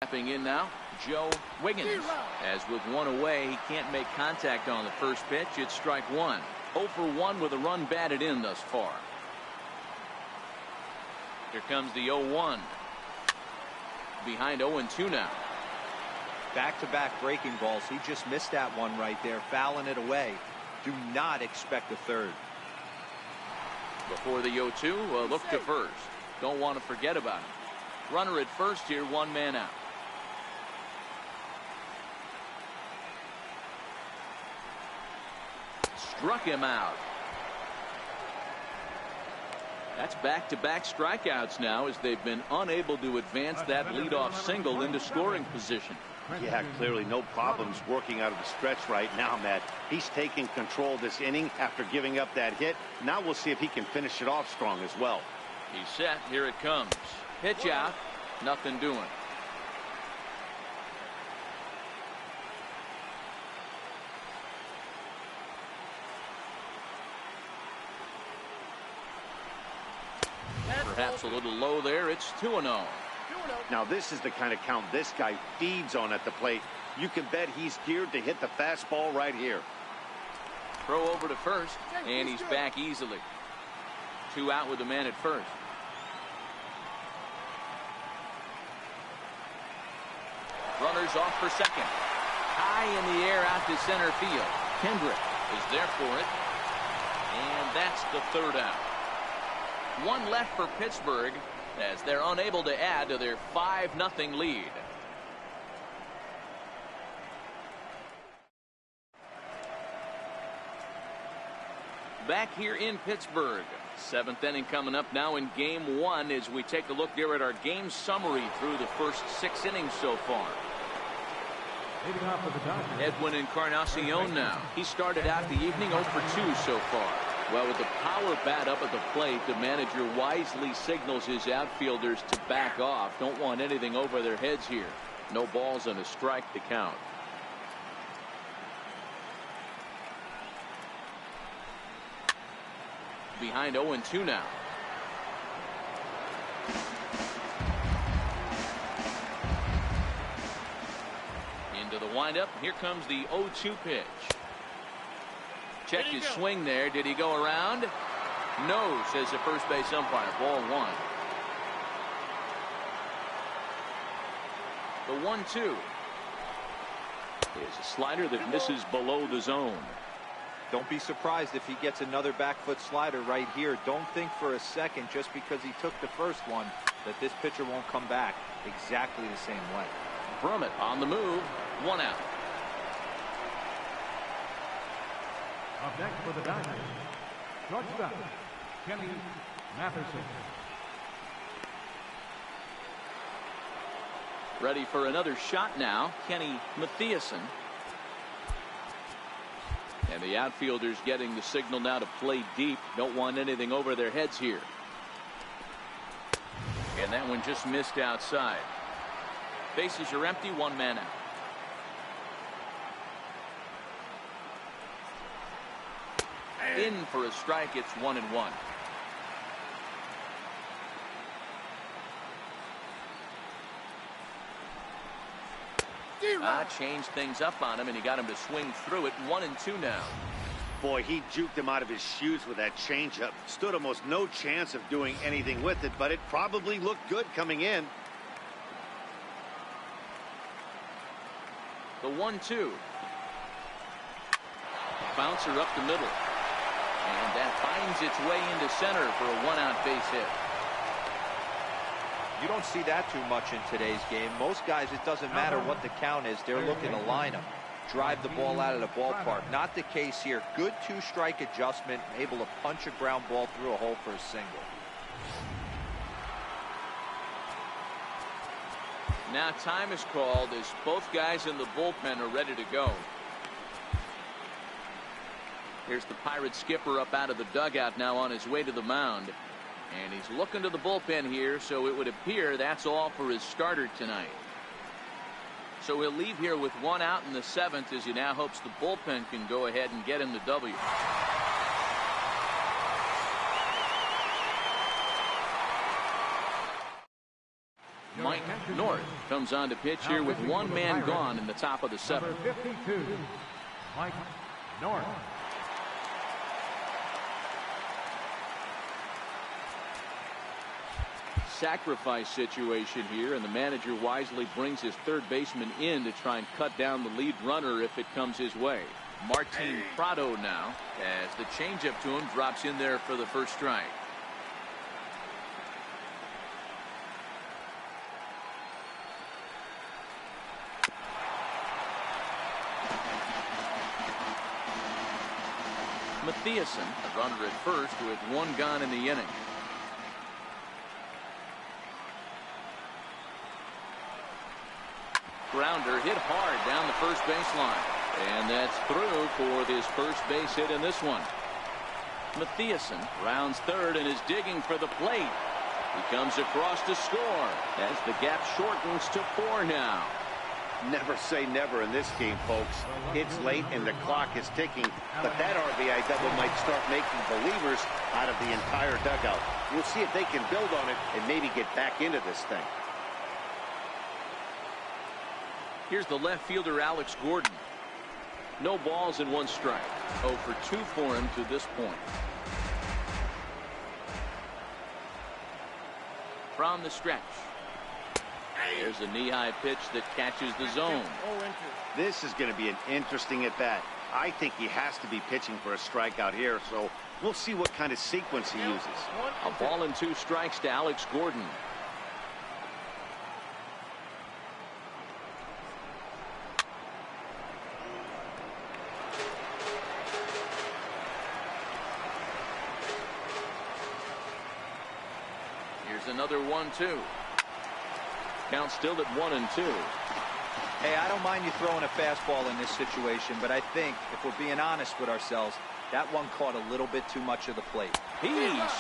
Stepping in now, Joe Wiggins. As with one away, he can't make contact on the first pitch. It's strike 1. 0 for 1 with a run batted in thus far. Here comes the 0-1. Behind 0-2 now. Back-to-back breaking balls. He just missed that one right there, fouling it away. Do not expect a third. Before the 0-2, look to first. Don't want to forget about him. Runner at first here, 1 man out. Struck him out. That's back-to-back strikeouts now as they've been unable to advance that leadoff single into scoring position. Yeah, clearly no problems working out of the stretch right now, Matt. He's taking control this inning after giving up that hit. Now we'll see if he can finish it off strong as well. He's set. Here it comes. Pitch out. Nothing doing. Perhaps a little low there. It's 2-0. Now this is the kind of count this guy feeds on at the plate. You can bet he's geared to hit the fastball right here. Throw over to first, and he's back easily. 2 out with the man at first. Runners off for second. High in the air out to center field. Kendrick is there for it. And that's the 3rd out. 1 left for Pittsburgh as they're unable to add to their 5-0 lead. Back here in Pittsburgh. 7th inning coming up now in game 1 as we take a look here at our game summary through the first 6 innings so far. Edwin Encarnacion now. He started out the evening 0 for 2 so far. Well, with the power bat up at the plate, the manager wisely signals his outfielders to back off. Don't want anything over their heads here. No balls and a strike to count. Behind 0-2 now. Into the windup. Here comes the 0-2 pitch. Check his swing there. Did he go around? No, says the first base umpire. Ball 1. The 1-2 is a slider that misses below the zone. Don't be surprised if he gets another back foot slider right here. Don't think for a second, just because he took the first one, that this pitcher won't come back exactly the same way. Brummett on the move. 1 out. Up next for the Dodgers, shortstop, Kenny Matheson. Ready for another shot now. Kenny Matheson. And the outfielders getting the signal now to play deep. Don't want anything over their heads here. And that one just missed outside. Bases are empty. 1 man out. In for a strike. It's 1-1. Changed things up on him, and he got him to swing through it. 1-2 now. Boy, he juked him out of his shoes with that changeup. Stood almost no chance of doing anything with it, but it probably looked good coming in. The 1-2. Bouncer up the middle. And that finds its way into center for a 1-out base hit. You don't see that too much in today's game. Most guys, it doesn't matter what the count is. They're looking to line them, drive the ball out of the ballpark. Not the case here. Good two-strike adjustment, able to punch a ground ball through a hole for a single. Now time is called as both guys in the bullpen are ready to go. Here's the Pirates skipper up out of the dugout now on his way to the mound. And he's looking to the bullpen here, so it would appear that's all for his starter tonight. So he'll leave here with 1 out in the 7th as he now hopes the bullpen can go ahead and get him the W. Mike North comes on to pitch here with 1 man gone in the top of the 7th. Number 52, Mike North. Sacrifice situation here, and the manager wisely brings his third baseman in to try and cut down the lead runner if it comes his way. Martin Prado now, as the changeup to him drops in there for the first strike. Mathiasen, a runner at first with 1 gone in the inning. Grounder hit hard down the first baseline, and that's through for his first base hit in this one. Mathiasen rounds third and is digging for the plate. He comes across to score as the gap shortens to 4 now. Never say never in this game, folks. It's late and the clock is ticking, but that RBI double might start making believers out of the entire dugout. We'll see if they can build on it and maybe get back into this thing. Here's the left fielder, Alex Gordon. No balls and 1 strike. 0 for 2 for him to this point. From the stretch. There's a knee-high pitch that catches the zone. This is going to be an interesting at-bat. I think he has to be pitching for a strikeout here, so we'll see what kind of sequence he uses. A ball and 2 strikes to Alex Gordon. Another 1-2. Count still at 1-2. Hey, I don't mind you throwing a fastball in this situation, but I think if we're being honest with ourselves, that one caught a little bit too much of the plate. He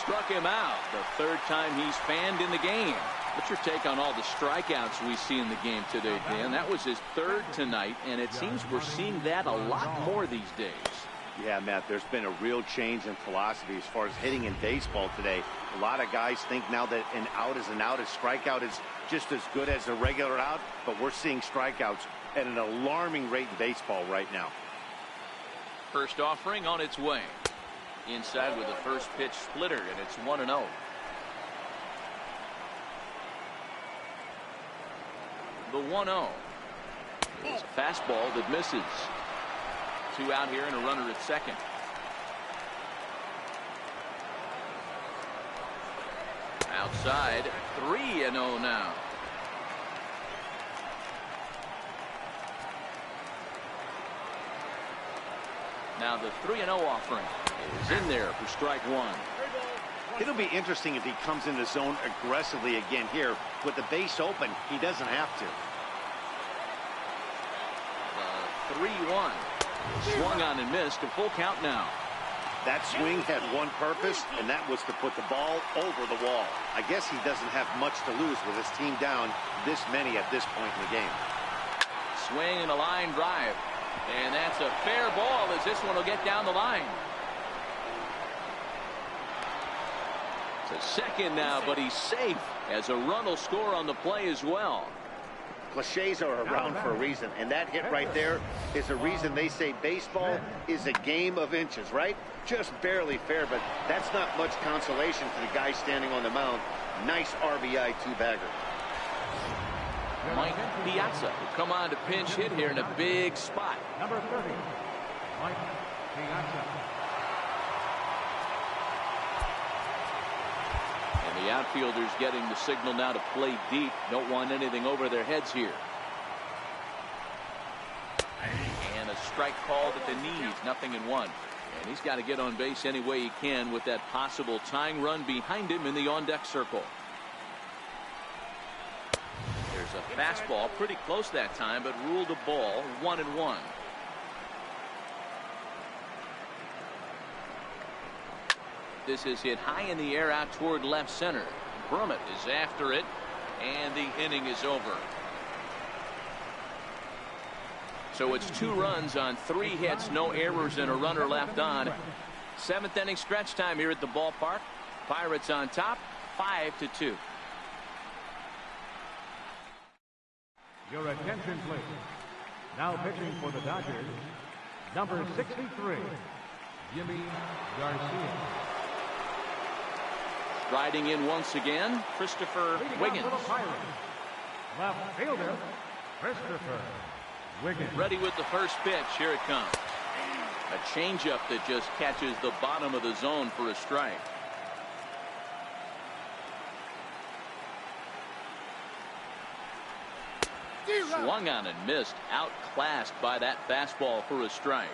struck him out the 3rd time he's fanned in the game. What's your take on all the strikeouts we see in the game today, Dan? That was his 3rd tonight, and it seems we're seeing that a lot more these days. Yeah, Matt, there's been a real change in philosophy as far as hitting in baseball today. A lot of guys think now that an out is an out. A strikeout is just as good as a regular out, but we're seeing strikeouts at an alarming rate in baseball right now. First offering on its way. Inside with the first pitch splitter, and it's 1-0. The 1-0 is a fastball that misses. 2 out here and a runner at second. Outside, 3-0 now. Now the 3-0 offering is in there for strike 1. It'll be interesting if he comes in the zone aggressively again here. With the base open, he doesn't have to. 3-1. Swung on and missed. A full count now. That swing had one purpose, and that was to put the ball over the wall. I guess he doesn't have much to lose with his team down this many at this point in the game. Swing and a line drive. And that's a fair ball as this one will get down the line. To second now, but he's safe as a run will score on the play as well. Cliches are around for a reason, and that hit right there is the reason they say baseball is a game of inches, right? Just barely fair, but that's not much consolation for the guy standing on the mound. Nice RBI two-bagger. Mike Piazza will come on to pinch hit here in a big spot. Number 30, Mike Piazza. And the outfielders getting the signal now to play deep. Don't want anything over their heads here. And a strike called at the knees. 0-1. And he's got to get on base any way he can with that possible tying run behind him in the on-deck circle. There's a fastball pretty close that time, but ruled a ball. 1-1. This is hit high in the air out toward left center. Brummett is after it, and the inning is over. So it's 2 runs on 3 hits, no errors, and a runner left on. 7th inning stretch time here at the ballpark. Pirates on top, 5-2. Your attention, please. Now pitching for the Dodgers, number 63, Jimmy Garcia. Riding in once again, Christopher Wiggins. Left fielder, Christopher Wiggins. Ready with the first pitch. Here it comes. A changeup that just catches the bottom of the zone for a strike. Swung on and missed. Outclassed by that fastball for a strike.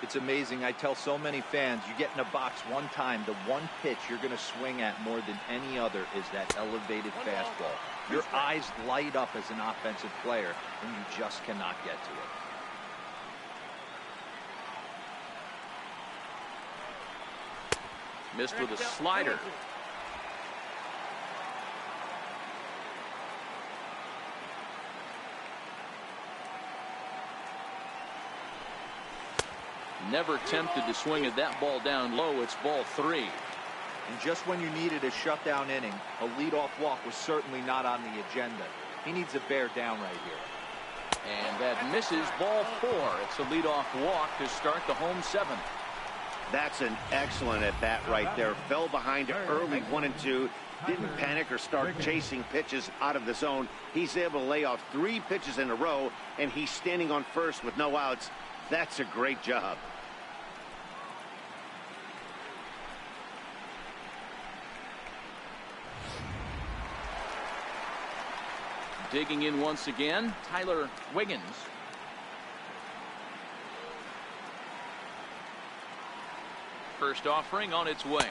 It's amazing. I tell so many fans, you get in a box one time, the one pitch you're going to swing at more than any other is that elevated fastball. Your eyes light up as an offensive player, and you just cannot get to it. Missed with a slider. Never tempted to swing at that ball down low. It's ball 3. And just when you needed a shutdown inning, a leadoff walk was certainly not on the agenda. He needs to bear down right here. And that misses. Ball 4. It's a leadoff walk to start the home 7th. That's an excellent at bat right there. Fell behind early 1-2. Didn't panic or start chasing pitches out of the zone. He's able to lay off 3 pitches in a row, and he's standing on first with no outs. That's a great job. Digging in once again, Tyler Wiggins. First offering on its way.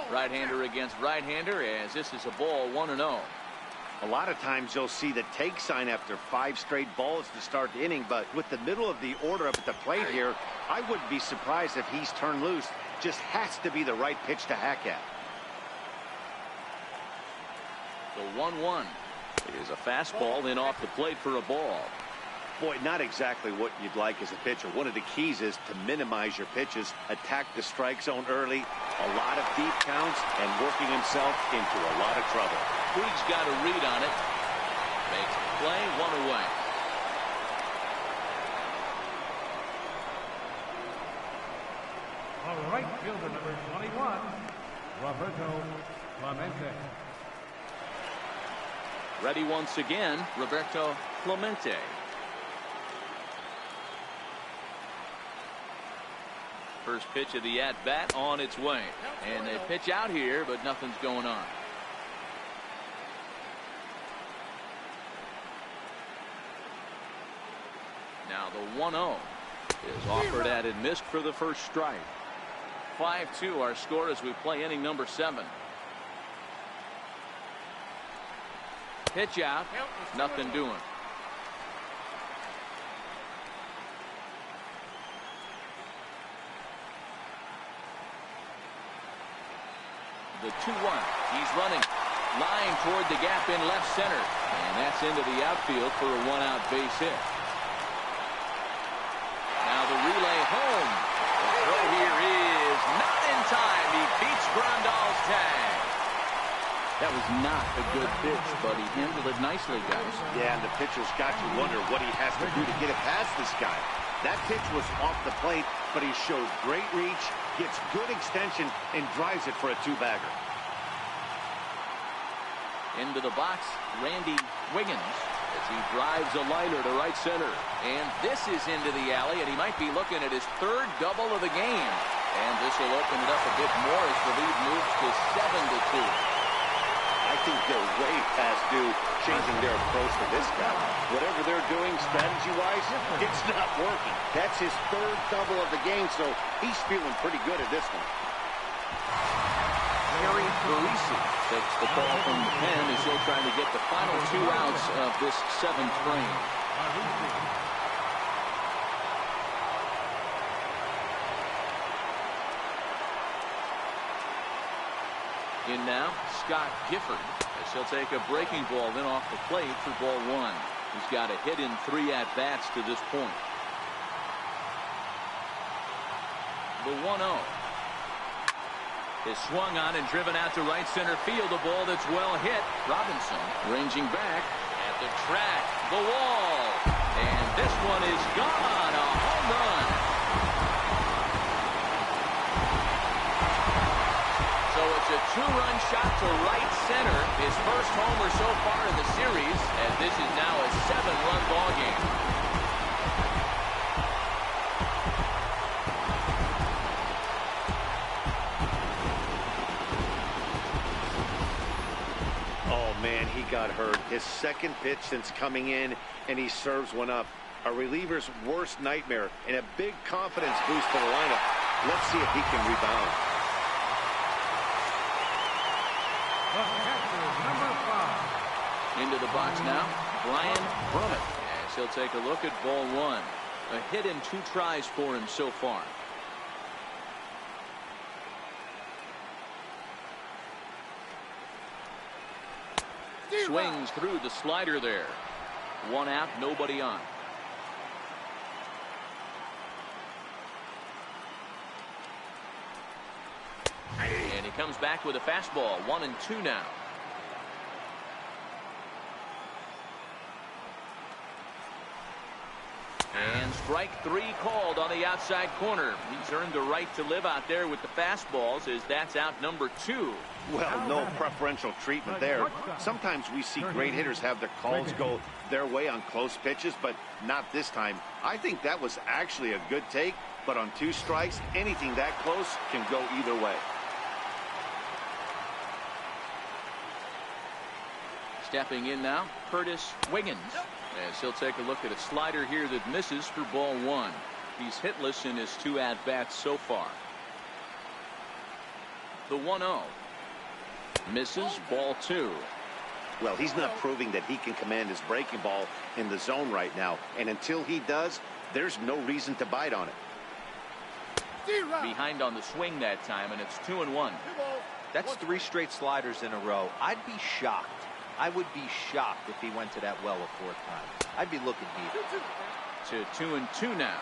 Right-hander against right-hander, as this is a ball 1-0. A lot of times you'll see the take sign after 5 straight balls to start the inning, but with the middle of the order up at the plate here, I wouldn't be surprised if he's turned loose. Just has to be the right pitch to hack at. The 1-1 is a fastball in off the plate for a ball. Boy, not exactly what you'd like as a pitcher. One of the keys is to minimize your pitches, attack the strike zone early, a lot of deep counts, and working himself into a lot of trouble. Puig's got a read on it. Makes the play, 1 away. All right, fielder number 21, Roberto Clemente. Ready once again, Roberto Clemente. First pitch of the at-bat on its way. And they pitch out here, but nothing's going on. Now the 1-0 is offered at and missed for the first strike. 5-2 our score as we play inning number 7. Pitch out, nothing doing. The 2-1. He's running. Line toward the gap in left center. And that's into the outfield for a 1-out base hit. Now the relay home. The throw here is not in time. He beats Grandal's tag. That was not a good pitch, but he handled it nicely, guys. Yeah, and the pitcher's got to wonder what he has to do to get it past this guy. That pitch was off the plate, but he shows great reach, gets good extension, and drives it for a two-bagger. Into the box, Randy Wiggins, as he drives a liner to right center. And this is into the alley, and he might be looking at his third double of the game. And this will open it up a bit more as the lead moves to 7-2. I think they're way past due changing their approach to this guy. Whatever they're doing strategy-wise, it's not working. That's his third double of the game, so he's feeling pretty good at this one. Harry Barisi takes the ball from the pen as he'll try to get the final 2 outs of this 7th frame. In now, Scott Gifford, as he'll take a breaking ball then off the plate for ball 1. He's got a hit in 3 at-bats to this point. The 1-0 is swung on and driven out to right center field. A ball that's well hit. Robinson ranging back at the track, the wall, and this one is gone. A home run. So it's a 2-run shot to right center. His first homer so far in the series, and this is now a 7-run ball game. Man, he got hurt. His second pitch since coming in, and he serves one up. A reliever's worst nightmare and a big confidence boost for the lineup. Let's see if he can rebound. The catcher, number 5. Into the box now, Brian Brummett, as he'll take a look at ball 1. A hit in 2 tries for him so far. Swings through the slider there. 1 out, nobody on. And he comes back with a fastball. 1-2 now. And strike 3 called on the outside corner. He's earned the right to live out there with the fastballs, as that's out number 2. Well, no preferential treatment there. Sometimes we see great hitters have their calls go their way on close pitches, but not this time. I think that was actually a good take, but on 2 strikes, anything that close can go either way. Stepping in now, Curtis Wiggins, as he'll take a look at a slider here that misses for ball 1. He's hitless in his 2 at-bats so far. The 1-0. Misses, ball 2. Well, he's not proving that he can command his breaking ball in the zone right now, and until he does, there's no reason to bite on it. Behind on the swing that time, and it's 2-1. That's 3 straight sliders in a row. I'd be shocked. I would be shocked if he went to that well a 4th time. I'd be looking deep. To 2-2 now.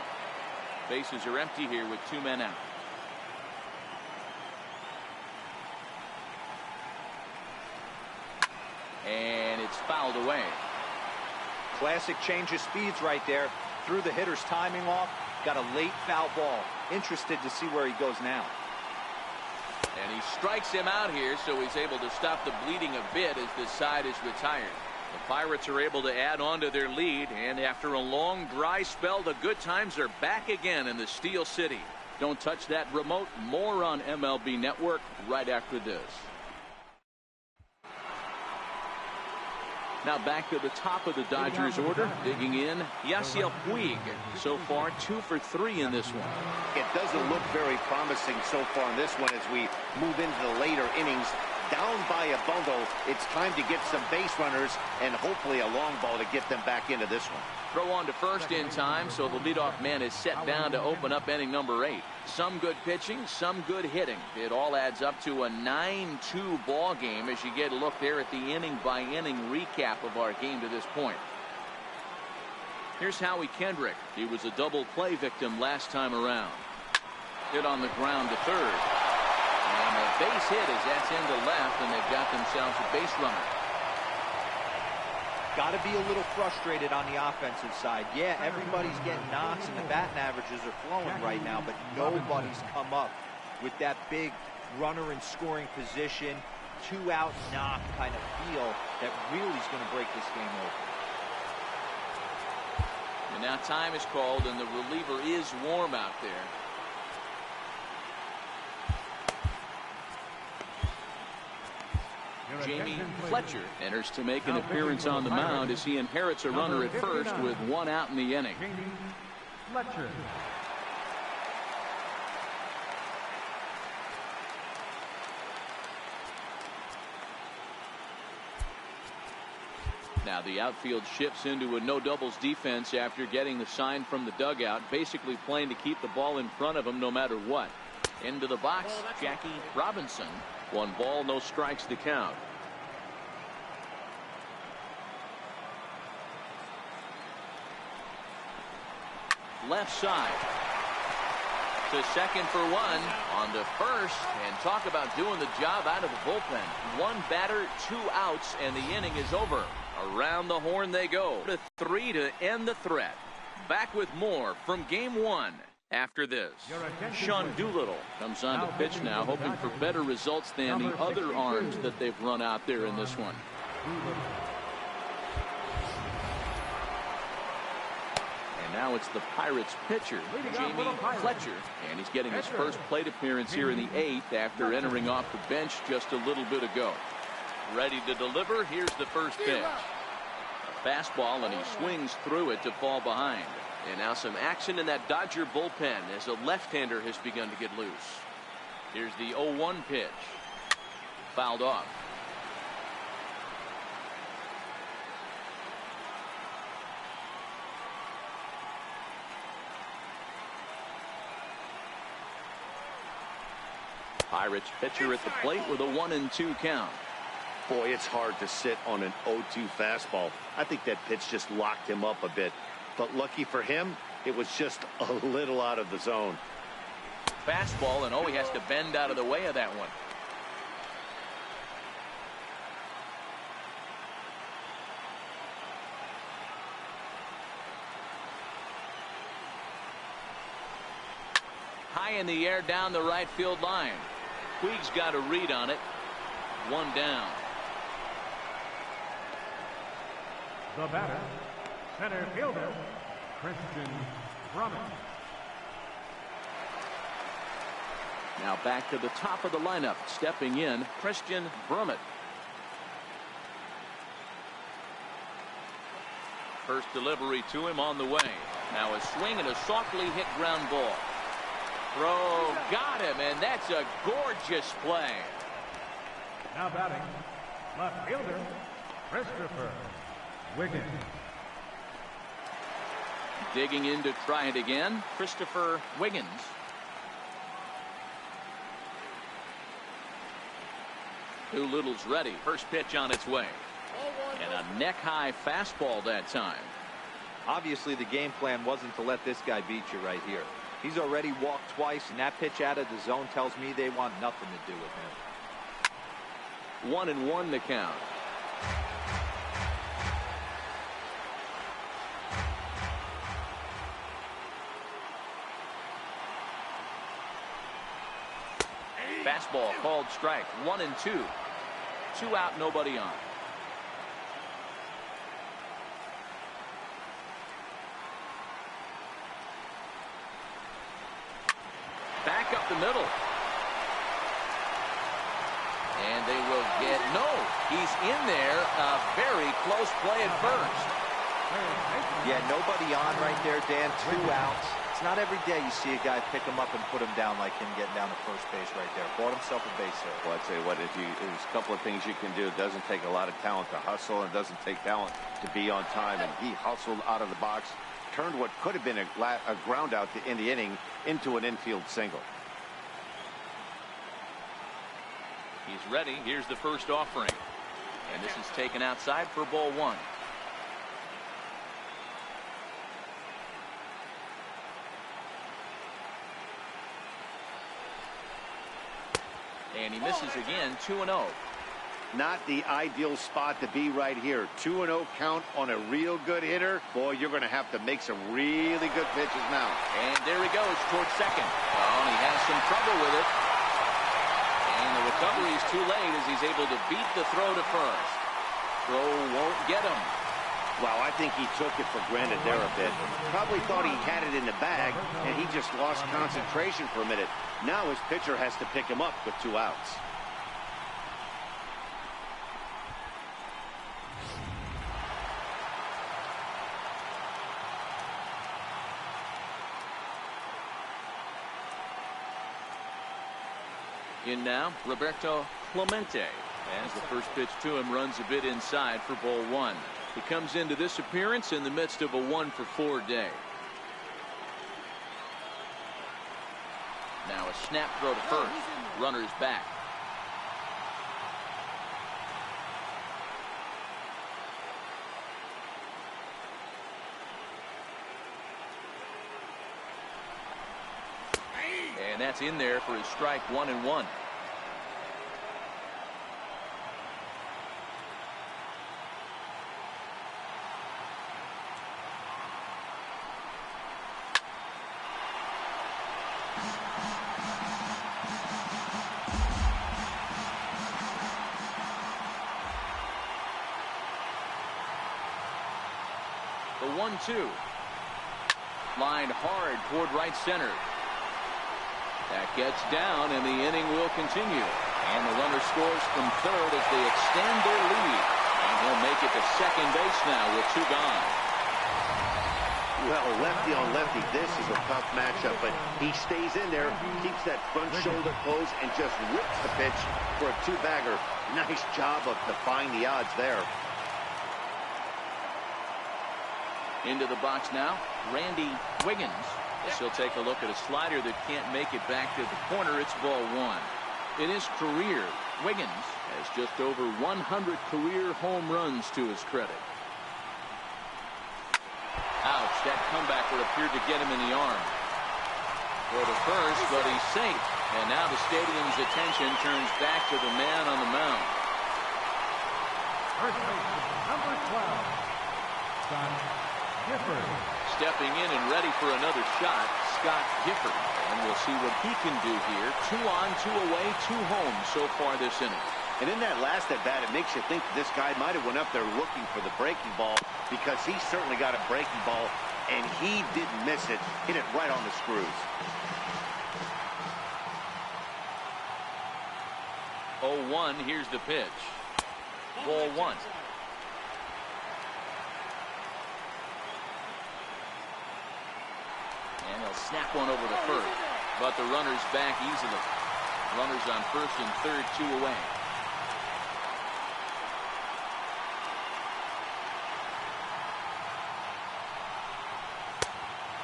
Bases are empty here with 2 men out. And it's fouled away. Classic change of speeds right there. Threw the hitter's timing off. Got a late foul ball. Interested to see where he goes now. And he strikes him out here, so he's able to stop the bleeding a bit as this side is retired. The Pirates are able to add on to their lead, and after a long dry spell, the good times are back again in the Steel City. Don't touch that remote. More on MLB Network right after this. Now back to the top of the Dodgers order. Digging in, Yasiel Puig. So far, 2 for 3 in this one. It doesn't look very promising so far in this one as we move into the later innings. Down by a bundle, it's time to get some base runners and hopefully a long ball to get them back into this one. Throw on to first in time, so the leadoff man is set down to open up inning number 8. Some good pitching, some good hitting. It all adds up to a 9-2 ball game as you get a look there at the inning-by-inning recap of our game to this point. Here's Howie Kendrick. He was a double play victim last time around. Hit on the ground to third. And a base hit as that's into left, and they've got themselves a base runner. Got to be a little frustrated on the offensive side. Yeah, everybody's getting knocks and the batting averages are flowing right now, but nobody's come up with that big runner in scoring position, 2-out knock kind of feel that really is going to break this game over. And now time is called, and the reliever is warm out there. Jamie Fletcher enters to make an appearance on the mound as he inherits a runner at first with 1 out in the inning. Jamie Fletcher. Now the outfield shifts into a no doubles defense after getting the sign from the dugout, basically playing to keep the ball in front of him no matter what. Into the box, Jackie Robinson. 1 ball, no strikes to count. Left side to second for 1, on to first, and talk about doing the job out of the bullpen. 1 batter, 2 outs, and the inning is over. Around the horn they go to 3 to end the threat. Back with more from game 1 after this. Sean Doolittle comes on to pitch now, hoping for better results than the other arms that they've run out there in this one. And now it's the Pirates pitcher, Jamie Fletcher, and he's getting his first plate appearance here in the 8th after entering off the bench just a little bit ago. Ready to deliver. Here's the first pitch. A fastball, and he swings through it to fall behind. And now some action in that Dodger bullpen as a left-hander has begun to get loose. Here's the 0-1 pitch. Fouled off. Pirates pitcher at the plate with a 1-2 count. Boy, it's hard to sit on an 0-2 fastball. I think that pitch just locked him up a bit. But lucky for him, it was just a little out of the zone. Fastball, and he has to bend out of the way of that one. High in the air down the right field line. Puig's got a read on it. 1 down. The batter, center fielder, Christian Brummett. Now back to the top of the lineup. Stepping in, Christian Brummett. First delivery to him on the way. Now a swing and a softly hit ground ball. Throw, got him, and that's a gorgeous play. Now batting, left fielder, Christopher Wiggins. Digging in to try it again, Christopher Wiggins. Doolittle's ready. First pitch on its way. And a neck-high fastball that time. Obviously, the game plan wasn't to let this guy beat you right here. He's already walked twice, and that pitch out of the zone tells me they want nothing to do with him. 1-1 to count. Fastball called strike. 1-2. 2 out, nobody on. Back up the middle. And they will get he's in there. A very close play at first. Yeah, nobody on right there, Dan. 2 outs. It's not every day you see a guy pick him up and put him down like him getting down to first base right there. Bought himself a base hit. Well, I'd say there's a couple of things you can do. It doesn't take a lot of talent to hustle, and it doesn't take talent to be on time. And he hustled out of the box, turned what could have been a ground out to end the inning into an infield single. He's ready. Here's the first offering. And this is taken outside for ball 1. And he misses again. 2-0. Not the ideal spot to be right here. 2-0 count on a real good hitter. Boy, you're going to have to make some really good pitches now. And there he goes towards second. Oh, and he has some trouble with it. And the recovery is too late as he's able to beat the throw to first. Throw won't get him. Wow, I think he took it for granted there a bit. Probably thought he had it in the bag, and he just lost concentration for a minute. Now his pitcher has to pick him up with 2 outs. In now, Roberto Clemente. As the first pitch to him runs a bit inside for ball 1. He comes into this appearance in the midst of a 1-for-4 day. Now a snap throw to first. Runner's back. And that's in there for his strike. 1-1. The 1-2. Lined hard toward right center. That gets down, and the inning will continue. And the runner scores from third as they extend their lead. And he'll make it to second base now with 2 gone. Well, lefty on lefty, this is a tough matchup, but he stays in there, keeps that front shoulder close, and just rips the pitch for a 2-bagger. Nice job of defying the odds there. Into the box now, Randy Wiggins. He'll take a look at a slider that can't make it back to the corner. It's ball 1. In his career, Wiggins has just over 100 career home runs to his credit. Ouch, that comeback would appear to get him in the arm. Throw to first, but he's safe. And now the stadium's attention turns back to the man on the mound. First baseman, number 12, Scott Gifford. Stepping in and ready for another shot, Scott Gifford. And we'll see what he can do here. 2 on, 2 away, 2 home so far this inning. And in that last at bat, it makes you think this guy might have went up there looking for the breaking ball, because he certainly got a breaking ball, and he didn't miss it. Hit it right on the screws. 0-1, here's the pitch. Ball 1. And he'll snap one over to first. But the runner's back easily. Runners on first and third, 2 away.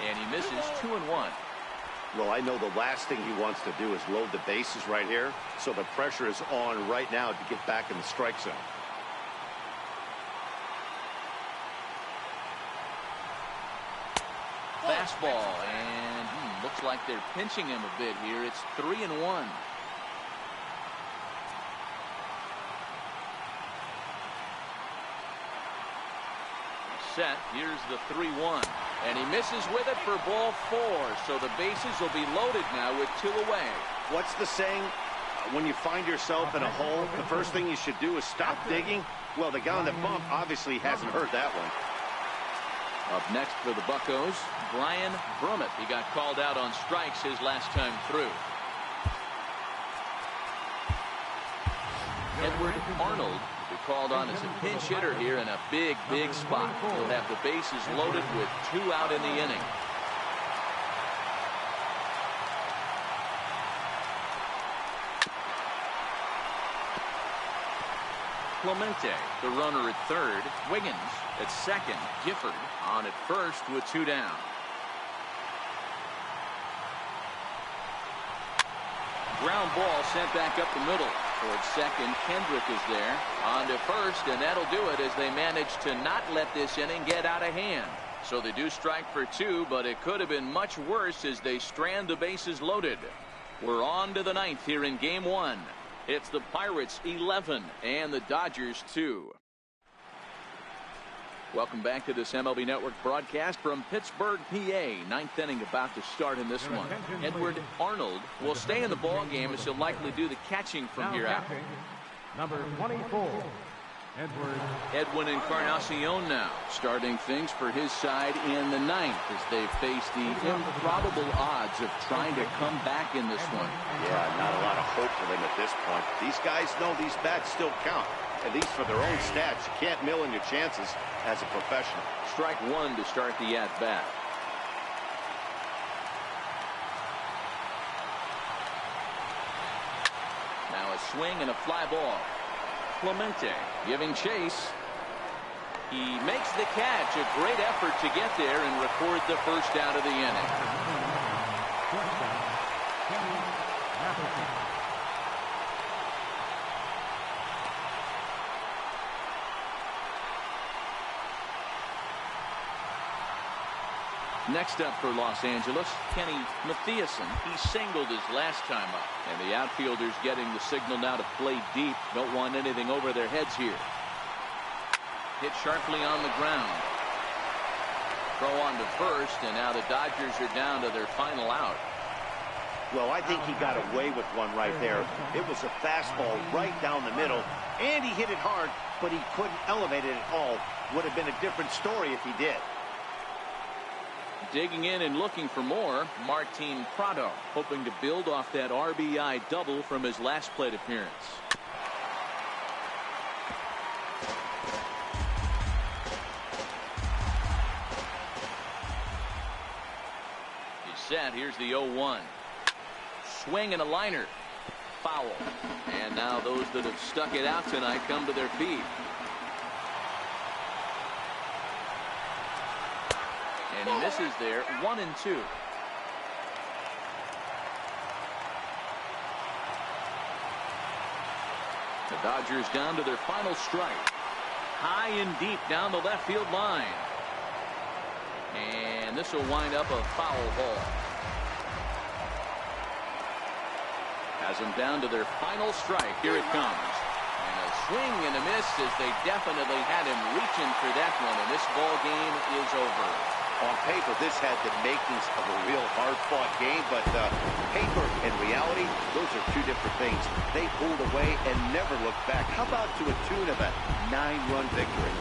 And he misses. 2-1. Well, I know the last thing he wants to do is load the bases right here. So the pressure is on right now to get back in the strike zone. Fastball, and looks like they're pinching him a bit here. It's 3-1. Set. Here's the 3-1. And he misses with it for ball 4. So the bases will be loaded now with 2 away. What's the saying? When you find yourself in a hole, the first thing you should do is stop digging. Well, the guy on the bump obviously hasn't heard that one. Up next for the Buccos, Brian Brummett. He got called out on strikes his last time through. Edward Arnold will be called on as a pinch hitter here in a big spot. He'll have the bases loaded with 2 out in the inning. Clemente, the runner at third. Wiggins at second. Gifford on at first with 2 down. Ground ball sent back up the middle. Towards second, Kendrick is there. On to first, and that'll do it as they manage to not let this inning get out of hand. So they do strike for 2, but it could have been much worse as they strand the bases loaded. We're on to the 9th here in game 1. It's the Pirates 11 and the Dodgers 2. Welcome back to this MLB Network broadcast from Pittsburgh, PA. Ninth inning about to start in this one. Edward Arnold will stay in the ball game as he'll likely do the catching from here out. Number 24, Edwin Encarnacion now starting things for his side in the ninth as they face the improbable odds of trying to come back in this one. Yeah, not a lot of hope for them at this point. These guys know these bats still count, at least for their own stats. You can't mill in your chances as a professional. Strike one to start the at-bat. Now a swing and a fly ball. Clemente giving chase. He makes the catch. A great effort to get there and record the first out of the inning. Next up for Los Angeles, Kenny Mathiasen. He singled his last time up. And the outfielders getting the signal now to play deep. Don't want anything over their heads here. Hit sharply on the ground. Throw on to first, and now the Dodgers are down to their final out. Well, I think he got away with one right there. It was a fastball right down the middle, and he hit it hard, but he couldn't elevate it at all. Would have been a different story if he did. Digging in and looking for more, Martin Prado, hoping to build off that RBI double from his last plate appearance. He's set. Here's the 0-1. Swing and a liner. Foul. And now those that have stuck it out tonight come to their feet. And he misses there, 1-2. The Dodgers down to their final strike. High and deep down the left field line. And this will wind up a foul ball. Has them down to their final strike. Here it comes. And a swing and a miss as they definitely had him reaching for that one. And this ball game is over. On paper, this had the makings of a real hard-fought game, but paper and reality, those are two different things. They pulled away and never looked back. How about to a tune of a 9-run victory?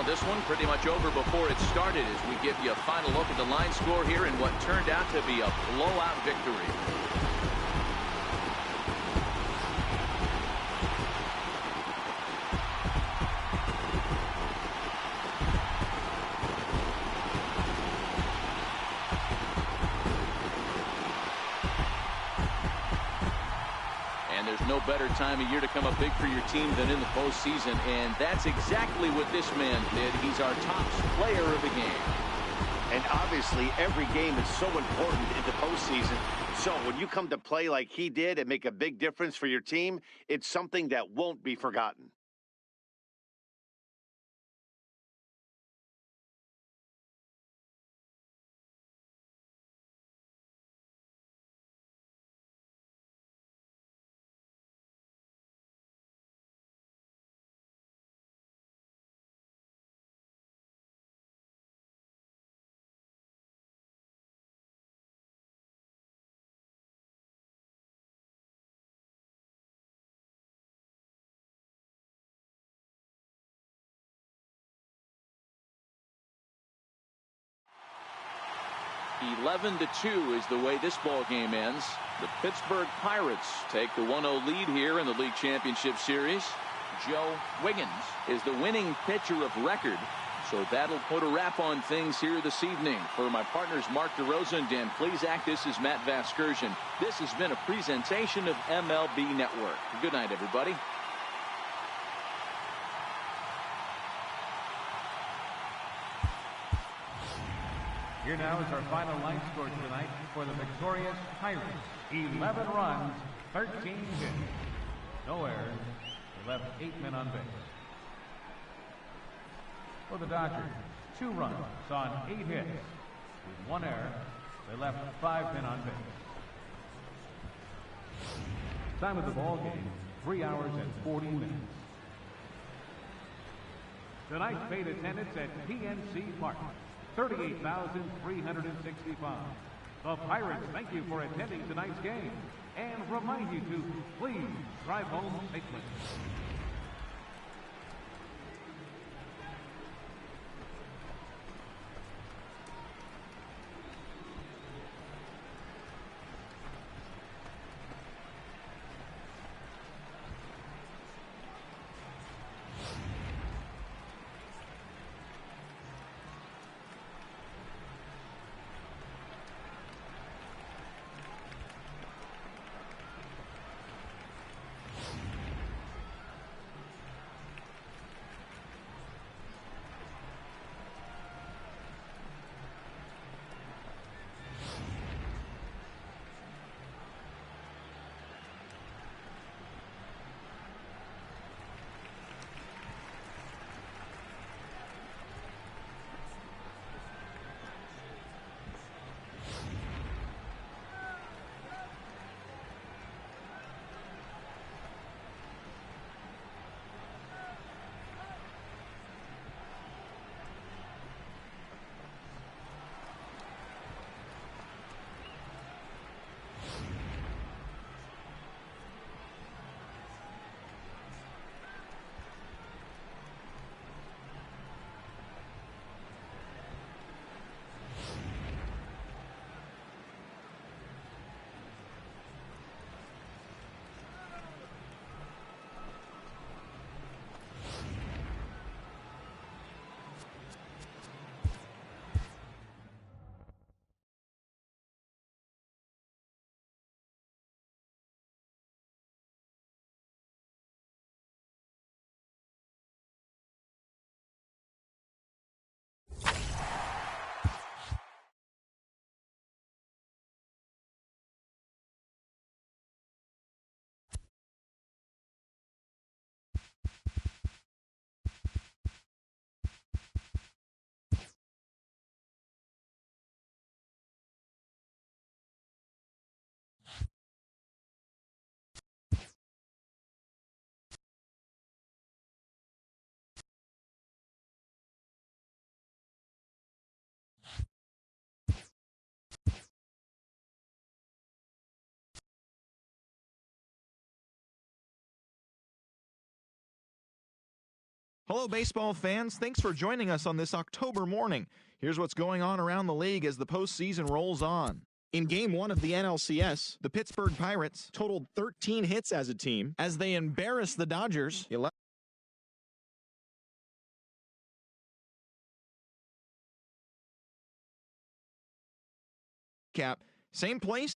This one pretty much over before it started as we give you a final look at the line score here in what turned out to be a blowout victory. No better time of year to come up big for your team than in the postseason, and that's exactly what this man did. He's our top player of the game. And obviously, every game is so important in the postseason. So when you come to play like he did and make a big difference for your team, it's something that won't be forgotten. (11-2) is the way this ball game ends. The Pittsburgh Pirates take the 1-0 lead here in the league championship series. Joe Wiggins is the winning pitcher of record, so that'll put a wrap on things here this evening. For my partners Mark DeRosa and Dan Plesac, this is Matt Vasgersian. This has been a presentation of MLB Network. Good night, everybody. Here now is our final line score tonight for the victorious Pirates. 11 runs, 13 hits. No errors. They left 8 men on base. For the Dodgers, 2 runs on 8 hits. With 1 error, they left 5 men on base. Time of the ball game, 3 hours and 40 minutes. Tonight's paid attendance at PNC Park, 38,365. The Pirates thank you for attending tonight's game and remind you to please drive home safely. Hello, baseball fans. Thanks for joining us on this October morning. Here's what's going on around the league as the postseason rolls on. In Game 1 of the NLCS, the Pittsburgh Pirates totaled 13 hits as a team as they embarrassed the Dodgers. Same place.